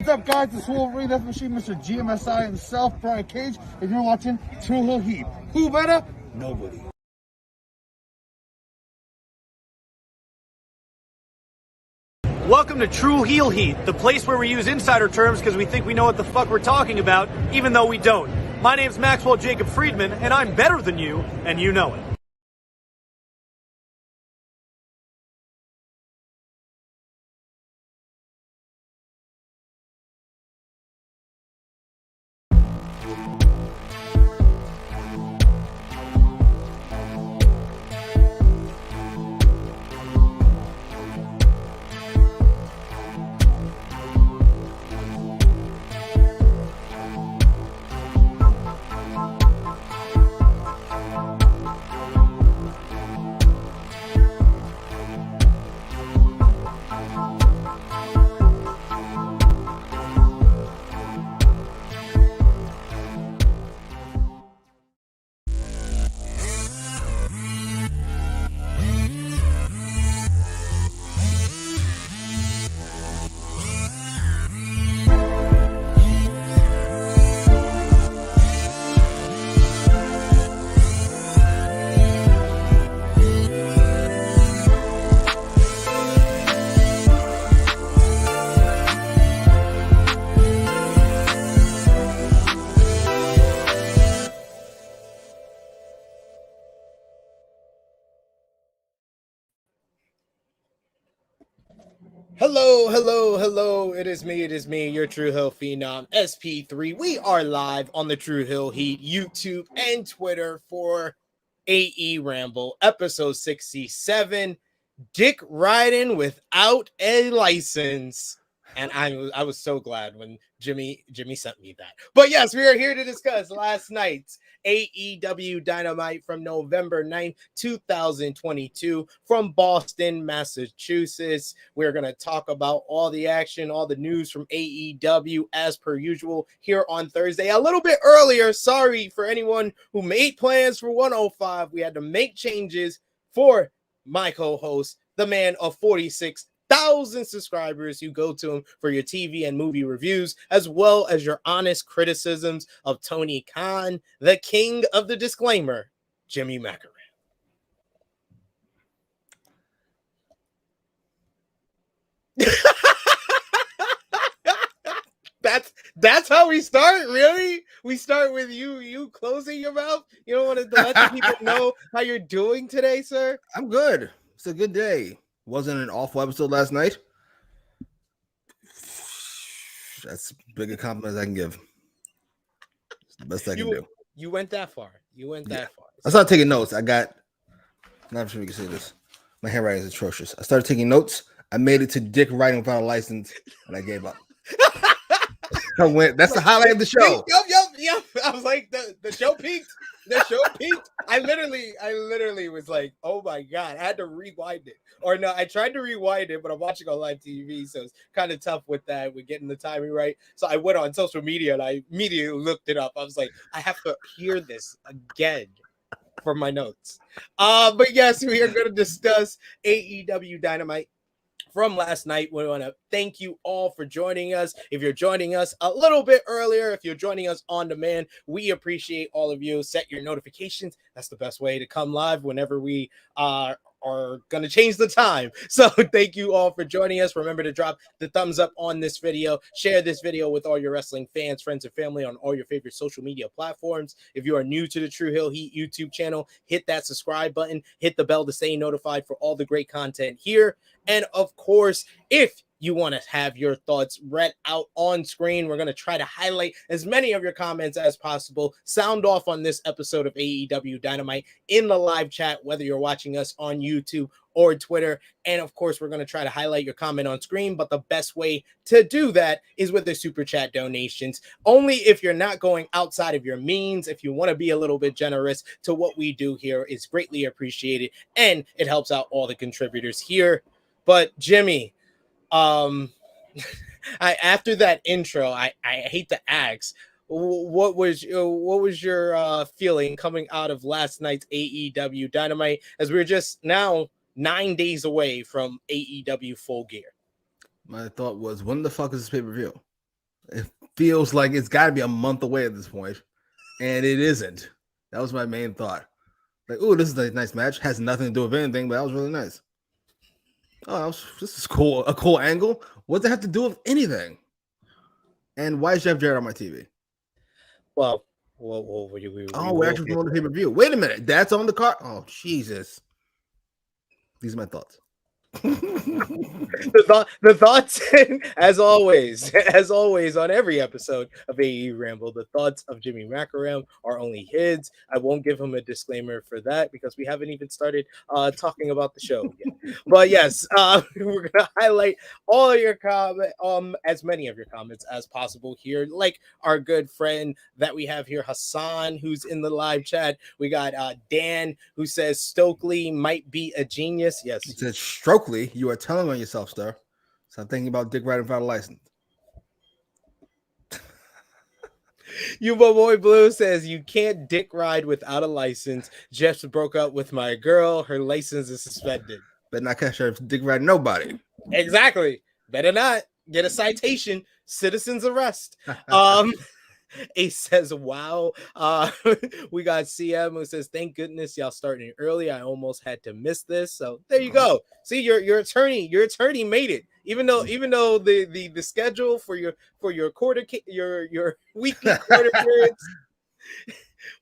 What's up, guys? It's Wolverine, Death Machine, Mr. GMSI himself, Brian Cage, and you're watching True Hill Heat. Who better? Nobody. Welcome to True Heel Heat, the place where we use insider terms because we think we know what the fuck we're talking about, even though we don't. My name's Maxwell Jacob Friedman, and I'm better than you, and you know it. Hello. It is me, your True Hill Phenom, SP3. We are live on the True Hill Heat YouTube and Twitter for AEWramble, episode 67. Dick riding without a license. And I was so glad when Jimmy sent me that. But yes, we are here to discuss last night's AEW Dynamite from November 9th, 2022 from Boston, Massachusetts. We're going to talk about all the action, all the news from AEW as per usual here on Thursday. A little bit earlier, sorry for anyone who made plans for 105. We had to make changes for my co-host, the man of 46,000 subscribers. You go to him for your TV and movie reviews, as well as your honest criticisms of Tony Khan, the king of the disclaimer, Jimmy Macram. That's how we start, really? We start with you closing your mouth? You don't want to let the people know how you're doing today, sir? I'm good. It's a good day. Wasn't an awful episode last night. That's as big a compliment as I can give. It's the best I can do. You went that far. That far. I started taking notes. Not sure we can say this. My handwriting is atrocious. I started taking notes. I made it to Dick writing without a license, and I gave up. That's the highlight of the show. Yep. I was like, the show peaked. The show peaked. I literally was like, oh my God. I had to rewind it. Or no, I tried to rewind it, but I'm watching on live TV, so it's kind of tough with that, with getting the timing right. So I went on social media and I immediately looked it up. I was like, I have to hear this again for my notes. But yes, we are going to discuss AEW Dynamite from last night. We want to thank you all for joining us. If you're joining us a little bit earlier, if you're joining us on demand, we appreciate all of you. Set your notifications. That's the best way to come live whenever we are going to change the time. So thank you all for joining us. Remember to drop the thumbs up on this video. Share this video with all your wrestling fans, friends, and family on all your favorite social media platforms. If you are new to the True Hill Heat YouTube channel, hit that subscribe button. Hit the bell to stay notified for all the great content here. And of course, if you want to have your thoughts read out on screen, we're going to try to highlight as many of your comments as possible. Sound off on this episode of AEW Dynamite in the live chat, whether you're watching us on YouTube or Twitter. And of course, we're going to try to highlight your comment on screen, but the best way to do that is with the super chat donations. Only if you're not going outside of your means. If you want to be a little bit generous to what we do here, is greatly appreciated, and it helps out all the contributors here. But Jimmy, after that intro, I hate to ask, what was your feeling coming out of last night's AEW Dynamite, as we're just now 9 days away from AEW Full Gear? My thought was, when the fuck is this pay-per-view? It feels like it's got to be a month away at this point, and it isn't. That was my main thought. Like, oh, this is a nice match. Has nothing to do with anything, but that was really nice. Oh, this is cool. A cool angle. What does it have to do with anything? And why is Jeff Jarrett on my TV? Well, we're actually promoting the pay-per-view. Wait a minute. That's on the card? Oh, Jesus. These are my thoughts. the thoughts, as always on every episode of AEWramble, the thoughts of Jimmy Macram are only his. I won't give him a disclaimer for that because we haven't even started talking about the show yet. But yes, we're gonna highlight all your comment, as many of your comments as possible here, like our good friend that we have here, Hassan, who's in the live chat. We got Dan, who says Stokely might be a genius. Yes, he said Stokely. You are telling on yourself, sir. So I'm thinking about dick riding without a license. You boy Blue says you can't dick ride without a license. Jeff broke up with my girl. Her license is suspended. Better not catch her dick riding nobody. Exactly. Better not get a citation. Citizen's arrest. Ace says, wow. We got CM who says, thank goodness y'all starting early. I almost had to miss this. So there you go. See, your attorney made it. Even though the schedule for your weekly quarter periods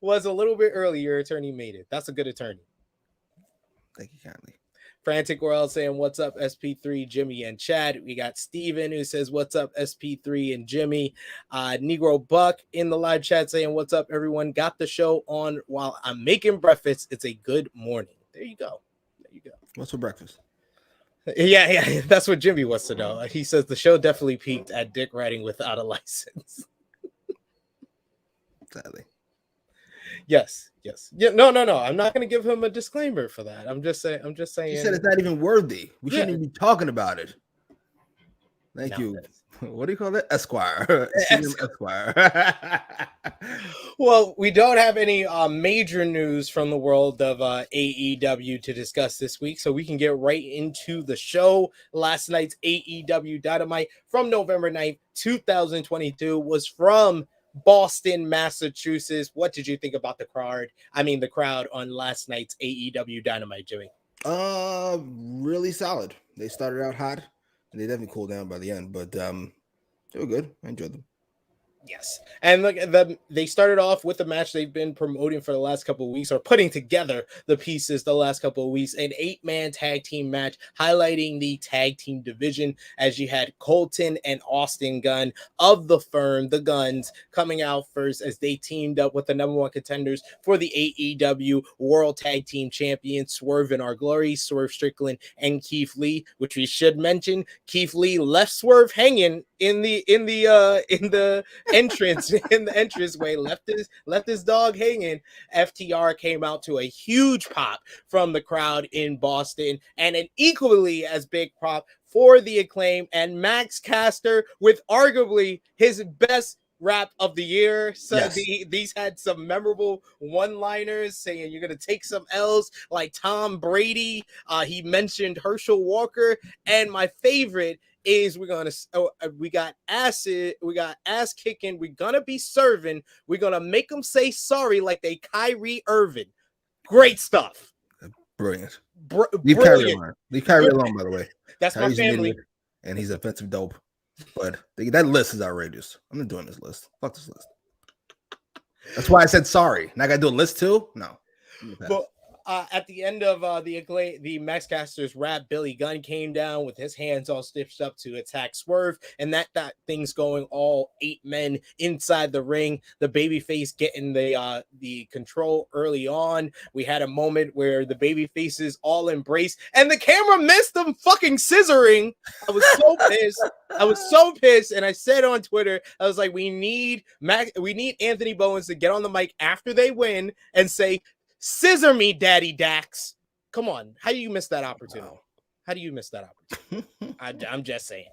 was a little bit early, your attorney made it. That's a good attorney. Thank you kindly. Frantic World saying, what's up, SP3, Jimmy, and Chad. We got Steven who says, what's up, SP3 and Jimmy. Negro Buck in the live chat saying, what's up, everyone. Got the show on while I'm making breakfast. It's a good morning. There you go. What's for breakfast? Yeah. That's what Jimmy wants to know. He says the show definitely peaked at dick riding without a license. Sadly. Yes. Yeah, no. I'm not going to give him a disclaimer for that. I'm just saying. You said it's not even worthy. We shouldn't even be talking about it. Thank you. What do you call that? Esquire. Esquire. Well, we don't have any major news from the world of AEW to discuss this week, so we can get right into the show. Last night's AEW Dynamite from November 9th, 2022 was from Boston, Massachusetts. What did you think about the crowd on last night's AEW Dynamite, Jimmy? Really solid. They started out hot and they definitely cooled down by the end, but they were good. I enjoyed them. Yes. And look, they started off with the match they've been promoting for the last couple of weeks, or putting together the pieces the last couple of weeks, an 8-man tag team match highlighting the tag team division, as you had Colton and Austin Gunn of the firm, the Guns, coming out first as they teamed up with the number one contenders for the AEW World Tag Team Champions, Swerve in Our Glory, Swerve Strickland and Keith Lee, which we should mention. Keith Lee left Swerve hanging in the entranceway, left his dog hanging. FTR came out to a huge pop from the crowd in Boston, and an equally as big pop for the Acclaim and Max Caster with arguably his best rap of the year. So yes. These had some memorable one-liners saying you're gonna take some L's like Tom Brady. He mentioned Herschel Walker, and my favorite is we got ass kicking, we're gonna be serving, we're gonna make them say sorry like they Kyrie Irving. Great stuff. Brilliant. Leave Kyrie alone. Leave Kyrie alone, by the way. That's Kyrie's my family. And he's offensive dope. But that list is outrageous. I'm not doing this list. Fuck this list. That's why I said sorry. Now I gotta do a list too? No. But at the end of the Max Caster's rap, Billy Gunn came down with his hands all stitched up to attack Swerve, and that thing's going all 8 men inside the ring. The babyface getting the control early on. We had a moment where the babyfaces all embraced, and the camera missed them fucking scissoring. I was so pissed. And I said on Twitter, I was like, we need Anthony Bowens to get on the mic after they win and say, "Scissor me, Daddy Dax." Come on. How do you miss that opportunity? How do you miss that opportunity? I'm just saying.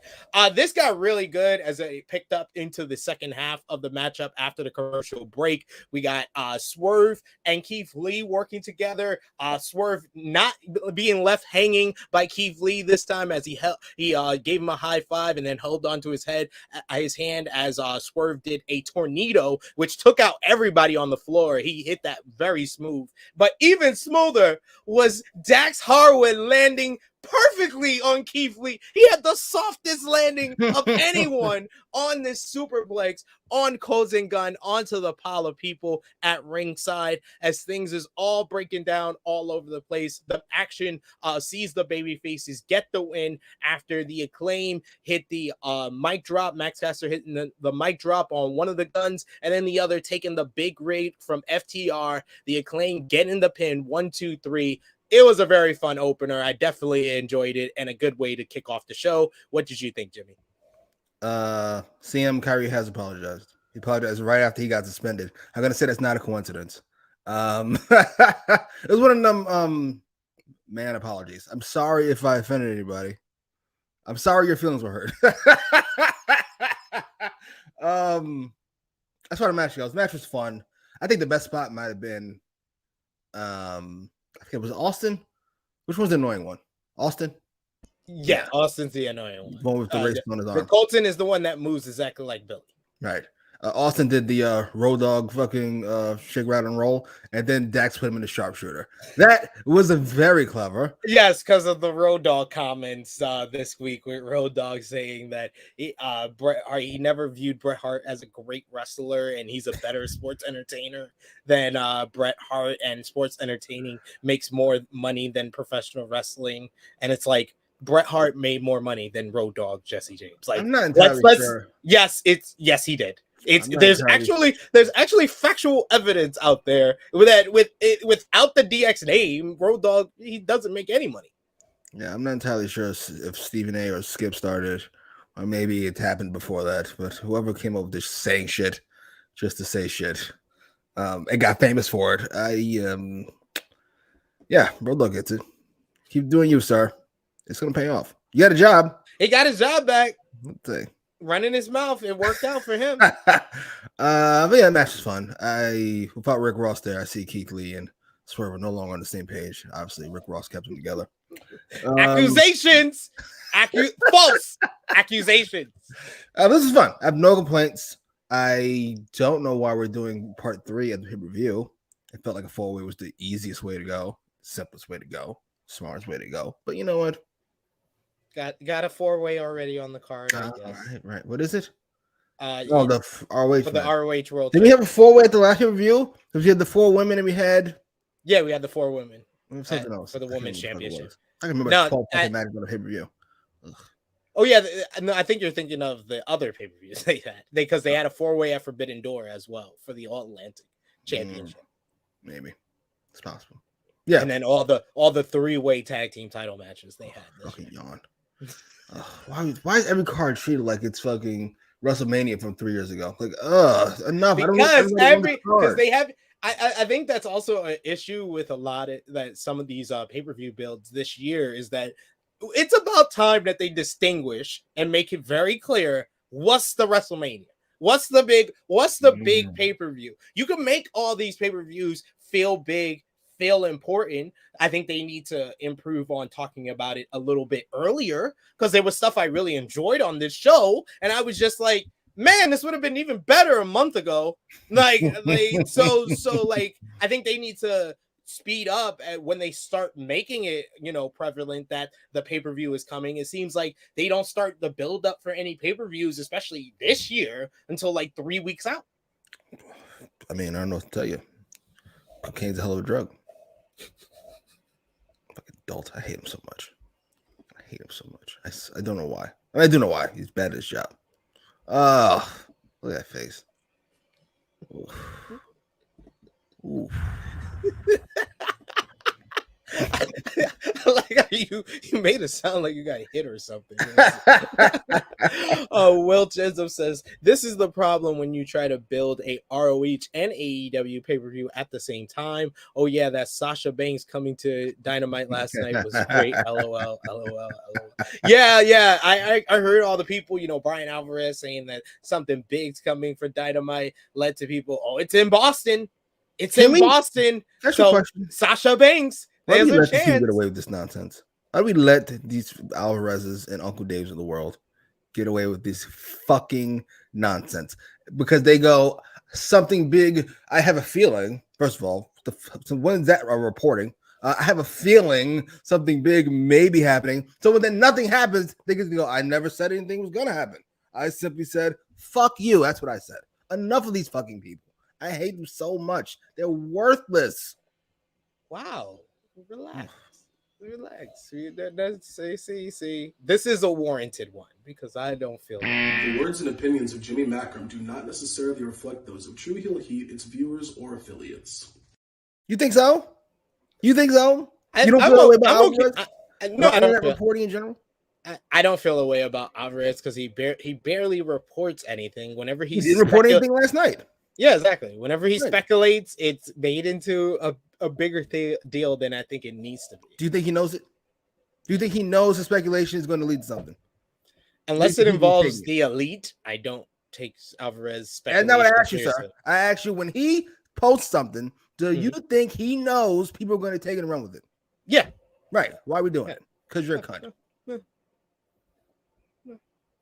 This got really good as it picked up into the second half of the matchup after the commercial break. We got Swerve and Keith Lee working together. Swerve not being left hanging by Keith Lee this time as he gave him a high five and then held onto his hand as Swerve did a tornado, which took out everybody on the floor. He hit that very smooth. But even smoother was Dax Harwood landing perfectly on Keith Lee. He had the softest landing of anyone on this superplex on Kozengun onto the pile of people at ringside as things is all breaking down all over the place. The action sees the baby faces get the win after the Acclaim hit the mic drop. Max Caster hitting the mic drop on one of the guns and then the other taking the big raid from FTR. The Acclaim getting the pin 1, 2, 3. It was a very fun opener. I definitely enjoyed it and a good way to kick off the show. What did you think, Jimmy? CM Kyrie has apologized. He apologized right after he got suspended. I'm gonna say that's not a coincidence. It was one of them man apologies. I'm sorry if I offended anybody. I'm sorry your feelings were hurt. That's why the match goes. The match was fun. I think the best spot might have been I think it was Austin. Which one's the annoying one? Austin? Yeah, Austin's the annoying one. One with the race on his arm. The Colton is the one that moves exactly like Billy. Right. Austin did the Road Dogg fucking shake, rattle, and roll, and then Dax put him in the sharpshooter. That was a very clever. Yes, because of the Road Dogg comments this week with Road Dogg saying that he never viewed Bret Hart as a great wrestler and he's a better sports entertainer than Bret Hart, and sports entertaining makes more money than professional wrestling. And it's like, Bret Hart made more money than Road Dogg Jesse James. Like, I'm not entirely sure. Yes, he did. There's actually factual evidence out there without the DX name, Road Dogg, he doesn't make any money. Yeah, I'm not entirely sure if Stephen A or Skip started, or maybe it happened before that. But whoever came up with this saying shit just to say shit, and got famous for it. Road Dogg gets it. Keep doing you, sir. It's gonna pay off. You got a job. He got his job back. Let's see. Running his mouth, it worked out for him. But yeah, match is fun. Without Rick Ross there, I see Keith Lee and Swerve are no longer on the same page. Obviously, Rick Ross kept them together. Accusations, false accusations. This is fun. I have no complaints. I don't know why we're doing part 3 at the pay-per-view. It felt like a 4-way was the easiest way to go, simplest way to go, smartest way to go. But you know what? Got a 4-way already on the card. I guess. Right. What is it? The ROH. For the ROH World. Did we have a 4-way at the last review? Because we had the 4 women and we had. Yeah, we had the 4 women. Something else for the women's championship. I can remember 12 matches on the pay-per-view. Oh yeah, no, I think you're thinking of the other pay-per-views they had because they had a 4-way at Forbidden Door as well for the All Atlantic Championship. Maybe it's possible. Yeah, and then all the 3-way tag team title matches they had. Fucking yawn. Why is every card treated like it's fucking WrestleMania from 3 years ago? Like, enough. Because they have. I think that's also an issue with a lot of that. Some of these pay-per-view builds this year is that it's about time that they distinguish and make it very clear what's the WrestleMania, what's the big pay-per-view. You can make all these pay-per-views feel big, feel important. I think they need to improve on talking about it a little bit earlier because there was stuff I really enjoyed on this show, and I was just like, man, this would have been even better a month ago. So I think they need to speed up when they start making it, prevalent that the pay-per-view is coming. It seems like they don't start the build up for any pay-per-views, especially this year, until like 3 weeks out. I mean, I don't know what to tell you. Cocaine's a hell of a drug. Fucking adult. I hate him so much. I don't know why. I do know why. He's bad at his job. Oh, look at that face. Ooh. I like you made it sound like you got hit or something. Will Chisholm says this is the problem when you try to build a ROH and AEW pay-per-view at the same time. Oh yeah, that Sasha Banks coming to Dynamite last night was great. LOL, LOL. Yeah. I heard all the people, Brian Alvarez saying that something big's coming for Dynamite led to people. Oh, it's in Boston. Boston. That's so your question. Sasha Banks. Why do There's we a let these people chance. get away with this nonsense? Why do we let these Alvarez's and Uncle Daves of the world get away with this fucking nonsense? Because they go something big. I have a feeling. First of all, so when is that reporting? I have a feeling something big may be happening. So when then nothing happens, they get to go. I never said anything was gonna happen. I simply said, "Fuck you." That's what I said. Enough of these fucking people. I hate them so much. They're worthless. Wow. Relax. See. This is a warranted one because I don't feel The words and opinions of Jimmy Macram do not necessarily reflect those of True Heel Heat, its viewers, or affiliates. You think so? You don't feel I'm that way about Alvarez? No, I don't internet reporting in general. I don't feel a way about Alvarez because he barely reports anything. Whenever He didn't report anything last night. Yeah, exactly. Whenever he speculates, it's made into a bigger deal than I think it needs to be. Do you think he knows it? Do you think he knows the speculation is going to lead to something? Unless it involves the elite, I don't take Alvarez speculation. And now what I asked you, sir. I asked you when he posts something, do you think he knows people are going to take it and run with it? Yeah. Right. Why are we doing it? Because you're a cunt.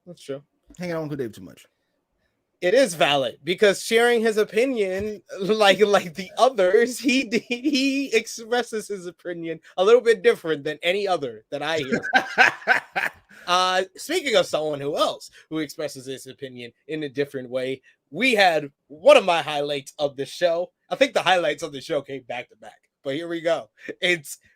That's true. Hanging out with Dave too much. It is valid because sharing his opinion, like the others, he expresses his opinion a little bit different than any other that I hear. Speaking of someone who expresses his opinion in a different way, we had one of my highlights of the show. I think the highlights of the show came back to back, but here we go.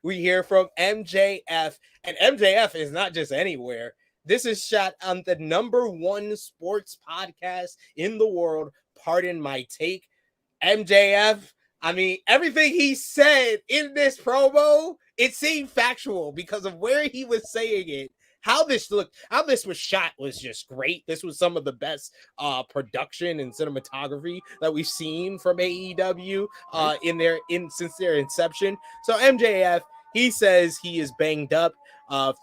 We hear from MJF, and MJF is not just anywhere. This is shot on the #1 sports podcast in the world. Pardon my take. MJF, I mean, everything he said in this promo, it seemed factual because of where he was saying it. How this was shot was just great. This was some of the best production and cinematography that we've seen from AEW since their inception. So MJF, he says he is banged up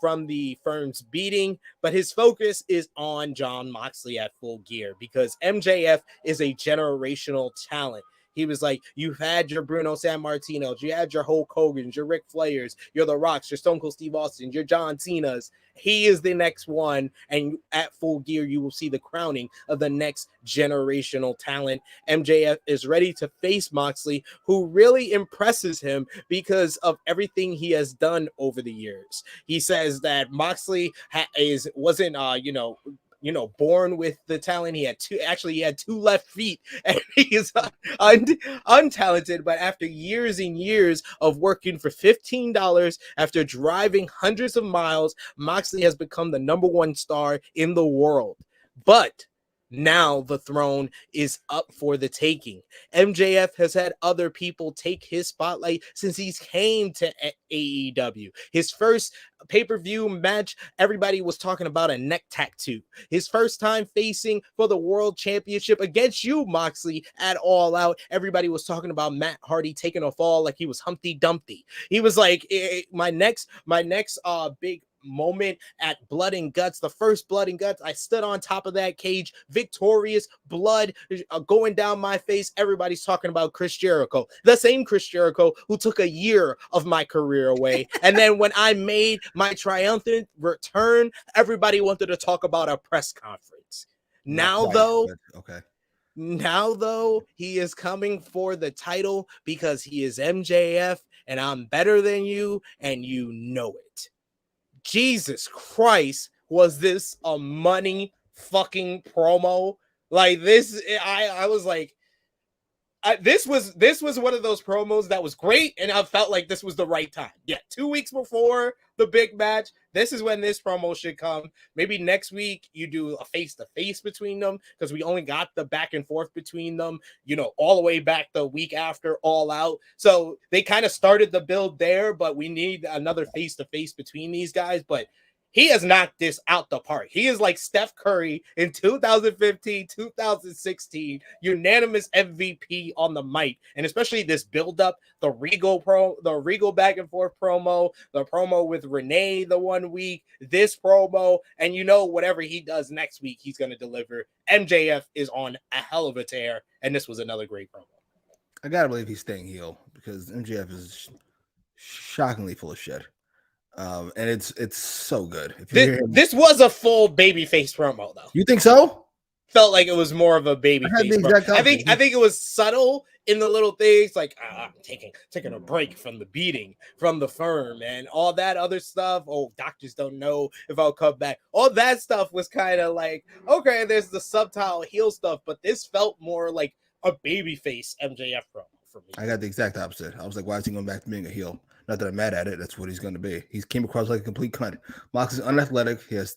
from the firm's beating, but his focus is on Jon Moxley at Full Gear because MJF is a generational talent. He was like, you've had your Bruno Sammartinos, you had your Hulk Hogan's, your Ric Flairs, you're the Rocks, your Stone Cold Steve Austin, your John Cena's. He is the next one, and at Full Gear, you will see the crowning of the next generational talent. MJF is ready to face Moxley, who really impresses him because of everything he has done over the years. He says that Moxley wasn't born with the talent. He had two left feet, and he is untalented. But after years and years of working for $15, after driving hundreds of miles, Moxley has become the #1 star in the world. But now the throne is up for the taking. MJF has had other people take his spotlight since he's came to AEW. His first pay-per-view match, everybody was talking about a neck tattoo. His first time facing for the world championship against you, Moxley, at All Out, everybody was talking about Matt Hardy taking a fall like he was Humpty Dumpty. He was like, my next big moment at Blood and Guts, the first Blood and Guts, I stood on top of that cage, victorious, blood going down my face. Everybody's talking about Chris Jericho, the same Chris Jericho who took a year of my career away. And then when I made my triumphant return, everybody wanted to talk about a press conference. Now though, he is coming for the title because he is MJF and I'm better than you and you know it. Jesus Christ, was this a money fucking promo? Like this, I was like, This was one of those promos that was great, and I felt like this was the right time. Yeah, 2 weeks before the big match, this is when this promo should come. Maybe next week you do a face-to-face between them, because we only got the back and forth between them, all the way back the week after All Out. So they kind of started the build there, but we need another face-to-face between these guys. But he has knocked this out the park. He is like Steph Curry in 2015, 2016, unanimous MVP on the mic. And especially this build-up, the Regal back and forth promo, the promo with Renee the 1 week, this promo, and whatever he does next week, he's going to deliver. MJF is on a hell of a tear, and this was another great promo. I gotta believe he's staying heel because MJF is shockingly full of shit. And it's so good. This was a full babyface promo, though. You think so? Felt like it was more of a babyface promo. I think it was subtle in the little things, like I'm taking a break from the beating, from the firm, and all that other stuff. Oh, doctors don't know if I'll come back. All that stuff was kind of like, okay, there's the subtle heel stuff, but this felt more like a babyface MJF promo for me. I got the exact opposite. I was like, why is he going back to being a heel? Not that I'm mad at it. That's what he's going to be. He came across like a complete cunt. Mox is unathletic. He has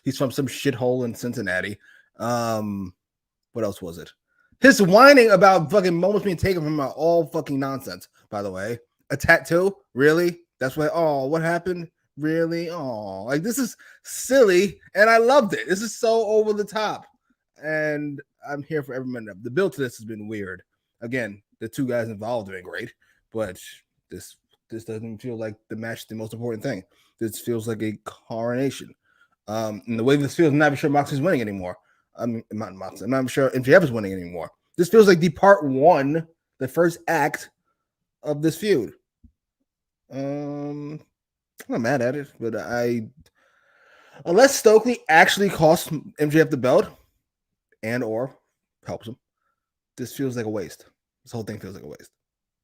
he's from some shithole in Cincinnati. What else was it? His whining about fucking moments being taken from him are all fucking nonsense, by the way. A tattoo? Really? That's why, what happened? Really? Like this is silly, and I loved it. This is so over the top. And I'm here for every minute of it. The build to this has been weird. Again, the two guys involved have been great, but this doesn't feel like the match is the most important thing. This feels like a coronation. And the way this feels, I'm not sure Moxley's winning anymore. I mean, not Moxley. I'm not sure MJF is winning anymore. This feels like the part one, the first act of this feud. I'm not mad at it, but unless Stokely actually costs MJF the belt and or helps him, this feels like a waste. This whole thing feels like a waste.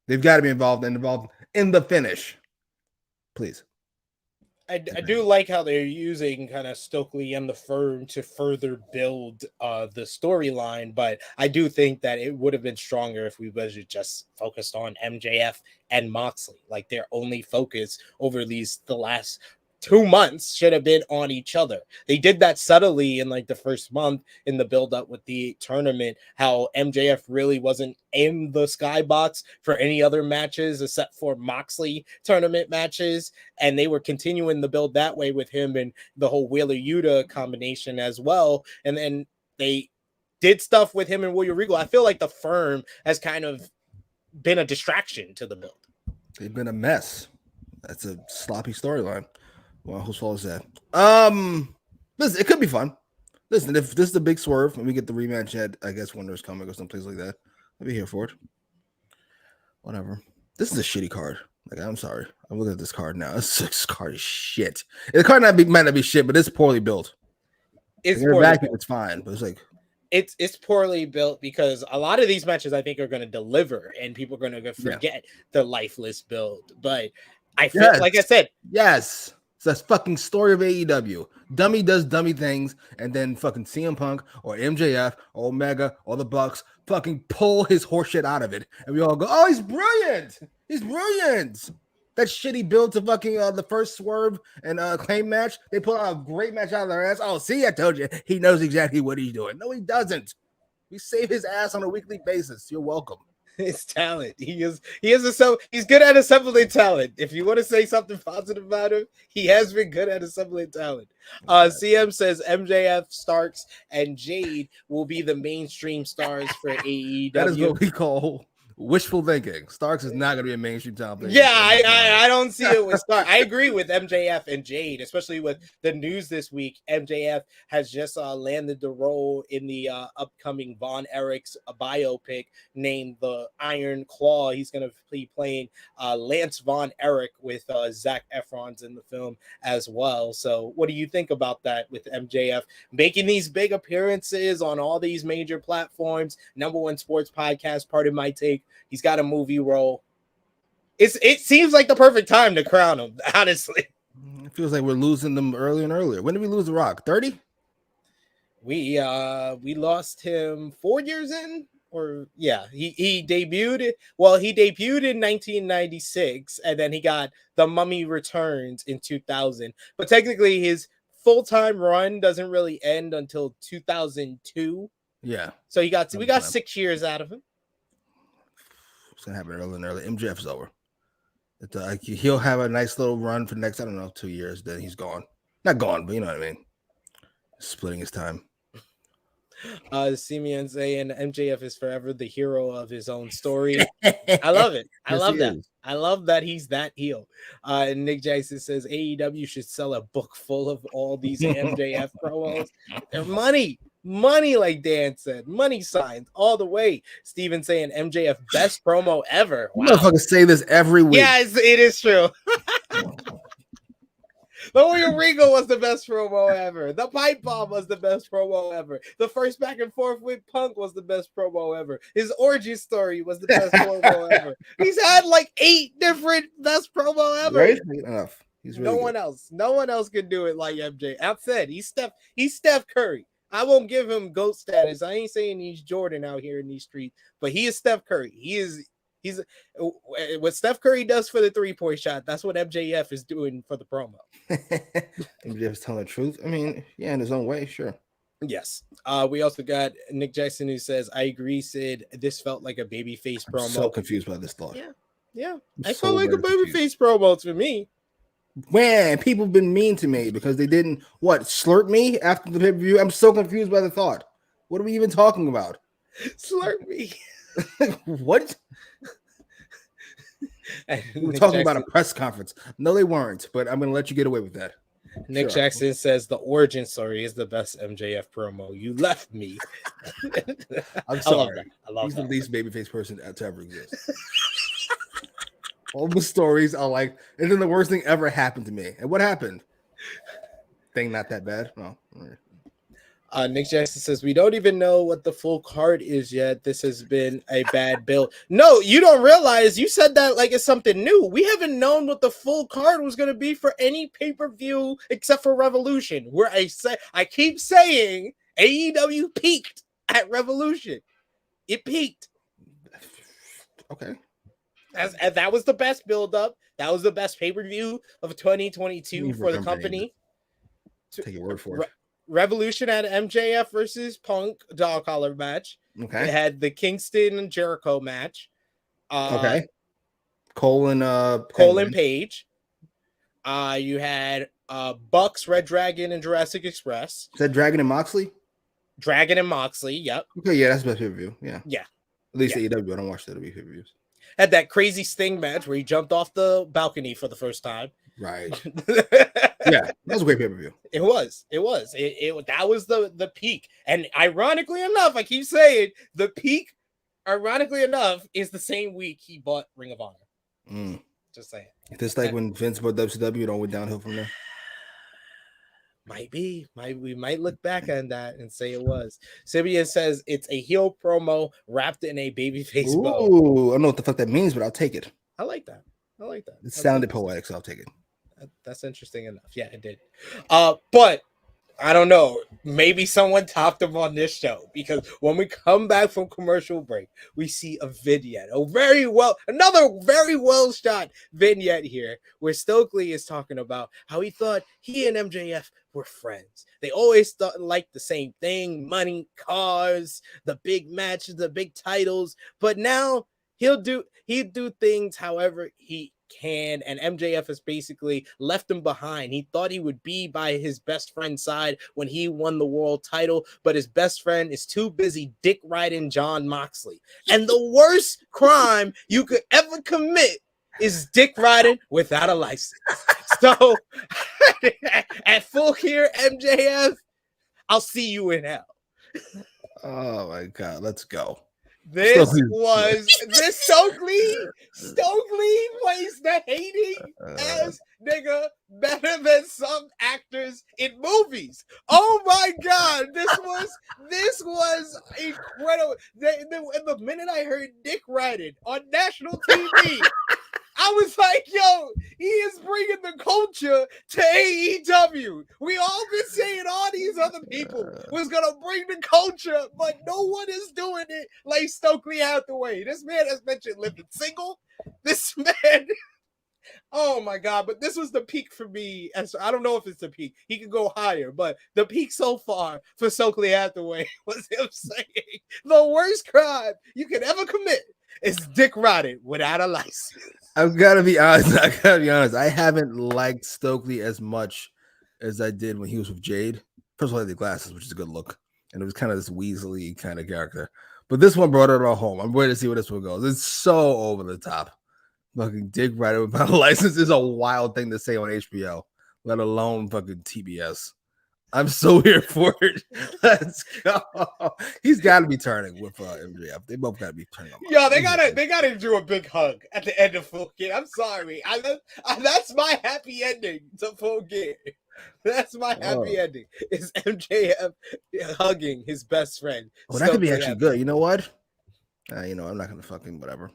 They've got to be involved in the finish. Please. I do like how they're using kind of Stokely and the firm to further build the storyline, but I do think that it would have been stronger if we was just focused on MJF and Moxley. Like their only focus over the last 2 months should have been on each other. They did that subtly in like the first month in the build up with the tournament, how MJF really wasn't in the skybox for any other matches except for Moxley tournament matches. And they were continuing the build that way with him and the whole Wheeler Yuta combination as well. And then they did stuff with him and William Regal. I feel like the firm has kind of been a distraction to the build. They've been a mess. That's a sloppy storyline. Well, whose fault is that? Listen, it could be fun. Listen, if this is a big swerve and we get the rematch at, I guess, Winter's Coming or someplace like that, I'll be here for it. Whatever. This is a shitty card. Like, I'm sorry. I'm looking at this card now. This card is shit. The card might not be shit, but it's poorly built. It's poorly built. It's fine, but it's like it's poorly built because a lot of these matches I think are going to deliver, and people are going to forget the lifeless build. But I feel like I said, yes. It's that fucking story of AEW. Dummy does dummy things, and then fucking CM Punk or MJF or Omega or the Bucks fucking pull his horseshit out of it. And we all go, oh, he's brilliant. He's brilliant. That shitty build to fucking the first swerve and claim match. They pull out a great match out of their ass. Oh, see, I told you. He knows exactly what he's doing. No, he doesn't. We save his ass on a weekly basis. You're welcome. His talent. He's good at assembling talent. If you want to say something positive about him, he has been good at assembling talent. CM says MJF, Starks, and Jade will be the mainstream stars for AEW. That is what we call wishful thinking. Starks is not going to be a mainstream talent. Yeah, I don't see it with Starks. I agree with MJF and Jade, especially with the news this week. MJF has just landed the role in the upcoming Von Erich's biopic named The Iron Claw. He's going to be playing Lance Von Erich with Zac Efron's in the film as well. So what do you think about that with MJF making these big appearances on all these major platforms? #1 sports podcast, Part of My Take. He's got a movie role. It seems like the perfect time to crown him, honestly. It feels like we're losing them earlier and earlier. When did we lose The Rock? 30? We lost him 4 years in. or yeah, he debuted. Well, he debuted in 1996, and then he got The Mummy Returns in 2000. But technically, his full-time run doesn't really end until 2002. Yeah. So we got 6 years out of him. It's gonna happen early and early. MJF's over. He'll have a nice little run for the next, I don't know, 2 years. Then he's gone. Not gone, but you know what I mean. Splitting his time. Simeon saying MJF is forever the hero of his own story. I love it. I love that. I love that he's that heel. And Nick Jackson says AEW should sell a book full of all these MJF promos. They're money, like Dan said, money signs all the way. Steven saying MJF best promo ever. Wow. Motherfuckers say this every week. Yes, it is true. The Royal Regal was the best promo ever. The Pipe Bomb was the best promo ever. The first back and forth with Punk was the best promo ever. His origin story was the best promo ever. He's had like 8 different best promo ever. Right? Enough. He's really no one else can do it like MJ. I've said he's Steph Curry. I won't give him GOAT status. I ain't saying he's Jordan out here in these streets, but he is Steph Curry. He's what Steph Curry does for the 3-point shot. That's what MJF is doing for the promo. MJF's telling the truth. I mean, yeah, in his own way, sure. Yes. We also got Nick Jackson who says, "I agree, Sid. This felt like a babyface promo." I'm so confused by this thought. Yeah. I felt like a babyface promo to me. Man, people have been mean to me because they didn't slurp me after the pay-per-view. I'm so confused by the thought. What are we even talking about? Slurp me. What? We were talking about a press conference. No, they weren't, but I'm going to let you get away with that. Nick Jackson says the origin story is the best MJF promo. You left me. I'm sorry. I love He's that. the least babyface person to ever exist. All the stories are like, and then the worst thing ever happened to me. And what happened? Thing not that bad. No. Nick Jackson says, we don't even know what the full card is yet. This has been a bad build. No, you don't realize you said that like it's something new. We haven't known what the full card was going to be for any pay-per-view except for Revolution, where I keep saying AEW peaked at Revolution. It peaked. Okay. As that was the best build-up. That was the best pay-per-view of 2022 for the company. Take your word for it. Revolution had MJF versus Punk dog collar match. Okay. It had the Kingston and Jericho match. Okay. Cole and Page. You had Bucks, Red Dragon, and Jurassic Express. Is that Dragon and Moxley? Dragon and Moxley, yep. Okay, yeah, that's best pay-per-view. Yeah. Yeah. At least AEW. I don't watch WWE pay-per-views. Had that crazy Sting match where he jumped off the balcony for the first time. Right. Yeah, that was a great pay-per-view. It was. That was the peak. And ironically enough, I keep saying the peak, ironically enough, is the same week he bought Ring of Honor. Just saying. Is this like when Vince bought WCW, it all went downhill from there? Might be. We might look back on that and say it was. Sibian says it's a heel promo wrapped in a babyface bow. Ooh, I don't know what the fuck that means, but I'll take it. I like that. It sounded poetic, so I'll take it. That's interesting enough. Yeah, it did. But I don't know. Maybe someone topped him on this show because when we come back from commercial break, we see a vignette. Another very well shot vignette here where Stokely is talking about how he thought he and MJF were friends. They always thought like the same thing: money, cars, the big matches, the big titles. But now he'd do things however he can, and MJF has basically left him behind. He thought he would be by his best friend's side when he won the world title, but his best friend is too busy dick riding John Moxley. And the worst crime you could ever commit is dick riding without a license. So at full gear, MJF, I'll see you in hell. Oh my god, let's go. This Stokely plays the hating ass nigga better than some actors in movies. Oh my god, this was incredible. The minute I heard Dick Riding on national TV, I was like, yo, he is bringing the culture to AEW. We all been saying all these other people was going to bring the culture, but no one is doing it like Stokely Hathaway. This man has mentioned living single. This man... Oh my God, but this was the peak for me. And so I don't know if it's the peak. He could go higher, but the peak so far for Stokely Hathaway was him saying the worst crime you could ever commit is dick riding without a license. I've got to be honest. I haven't liked Stokely as much as I did when he was with Jade. First of all, I had the glasses, which is a good look. And it was kind of this Weasley kind of character. But this one brought it all home. I'm ready to see where this one goes. It's so over the top. Fucking dick riding without a license is a wild thing to say on HBO, let alone fucking TBS. I'm so here for it. Let's go. He's got to be turning with MJF. They both got to be turning. Yo, they gotta do a big hug at the end of Full Gear. I'm sorry. That's my happy ending to Full Gear. That's my happy ending. Is MJF hugging his best friend. Well, that could be actually good. You know what? I'm not gonna fucking whatever.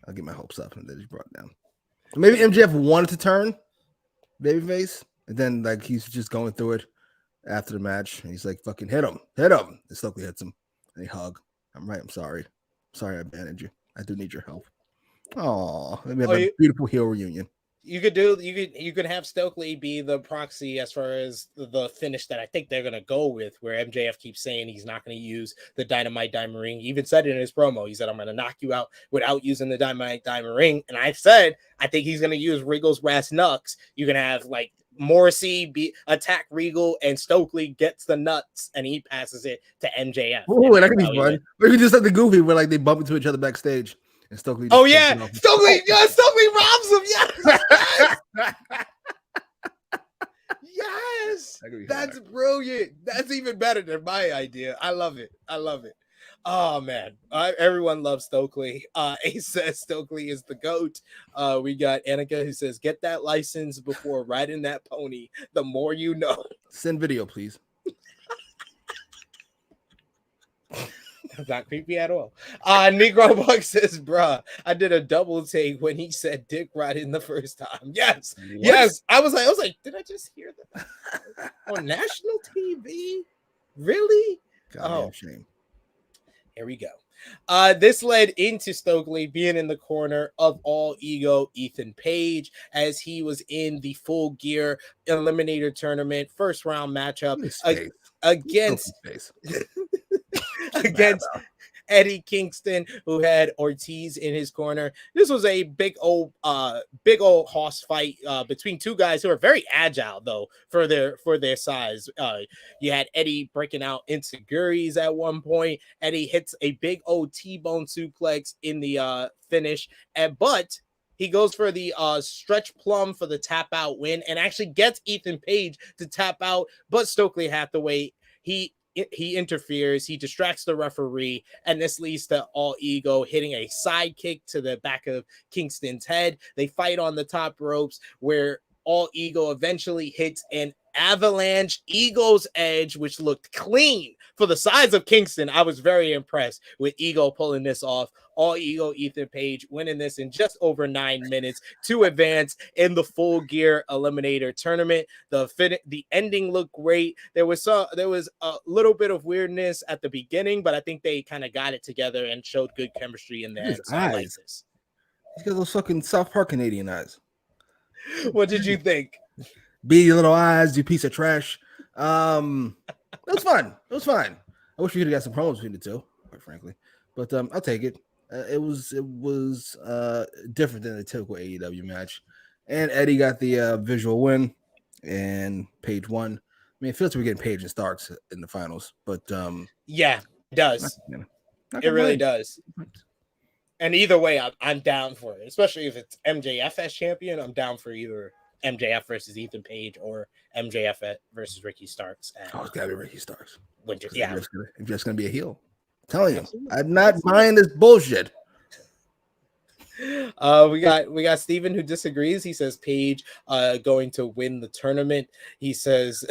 I'll get my hopes up, and then he's brought down. Maybe MJF wanted to turn babyface, and then like he's just going through it after the match, and he's like, "Fucking hit him!" And Stokely hits him, and they hug. I'm right. I'm sorry. I abandoned you. I do need your help. Oh, let me have a beautiful heel reunion. You could have Stokely be the proxy as far as the finish that I think they're gonna go with, where MJF keeps saying he's not gonna use the Dynamite Diamond Ring. He even said it in his promo. He said, "I'm gonna knock you out without using the Dynamite Diamond Ring." And I said, I think he's gonna use Regal's brass knucks. You can have like Morrissey attack Regal, and Stokely gets the nuts, and he passes it to MJF. Oh, that could be fun. Or you just like the Goofy, where like they bump into each other backstage. And Stokely. Oh yeah, Stokely robs him. Yes, yes, that's brilliant. That's even better than my idea. I love it. Oh man, everyone loves Stokely. Ace says Stokely is the GOAT. We got Annika who says, "Get that license before riding that pony. The more you know." Send video, please. Not creepy at all. Negro Buck says, "Bruh, I did a double take when he said dick riding the first time." Yes, what? Yes. I was like, did I just hear that on national TV? Really? God, shame. Here we go. This led into Stokely being in the corner of All Ego Ethan Page as he was in the Full Gear Eliminator Tournament first round matchup against Eddie Kingston, who had Ortiz in his corner. This was a big old hoss fight between two guys who are very agile though for their size. You had Eddie breaking out into Guris at one point. Eddie hits a big old T-bone suplex in the finish, but he goes for the stretch plum for the tap out win and actually gets Ethan Page to tap out, but Stokely Hathaway, he interferes, he distracts the referee, and this leads to All Ego hitting a side kick to the back of Kingston's head. They fight on the top ropes where All Ego eventually hits an avalanche Ego's edge, which looked clean for the size of Kingston. I was very impressed with Ego pulling this off. All Ego Ethan Page winning this in just over 9 minutes to advance in the Full Gear Eliminator Tournament. The ending looked great. There was a little bit of weirdness at the beginning, but I think they kind of got it together and showed good chemistry in there. So I like this. He's got those fucking South Park Canadian eyes. What did you think? Beady little eyes, you piece of trash. It was fun. It was fine. I wish we could have got some promos between the two, quite frankly. But I'll take it. It was different than the typical AEW match. And Eddie got the visual win, and Page won. I mean, it feels like we're getting Page and Starks in the finals, but yeah, it does. It really does. And either way, I'm down for it, especially if it's MJF as champion. I'm down for either MJF versus Ethan Page or MJF versus Ricky Starks. It's gotta be Ricky Starks. Winter, yeah. I'm just gonna be a heel. I'm telling you, I'm not buying this bullshit. We got Steven who disagrees. He says Page going to win the tournament. He says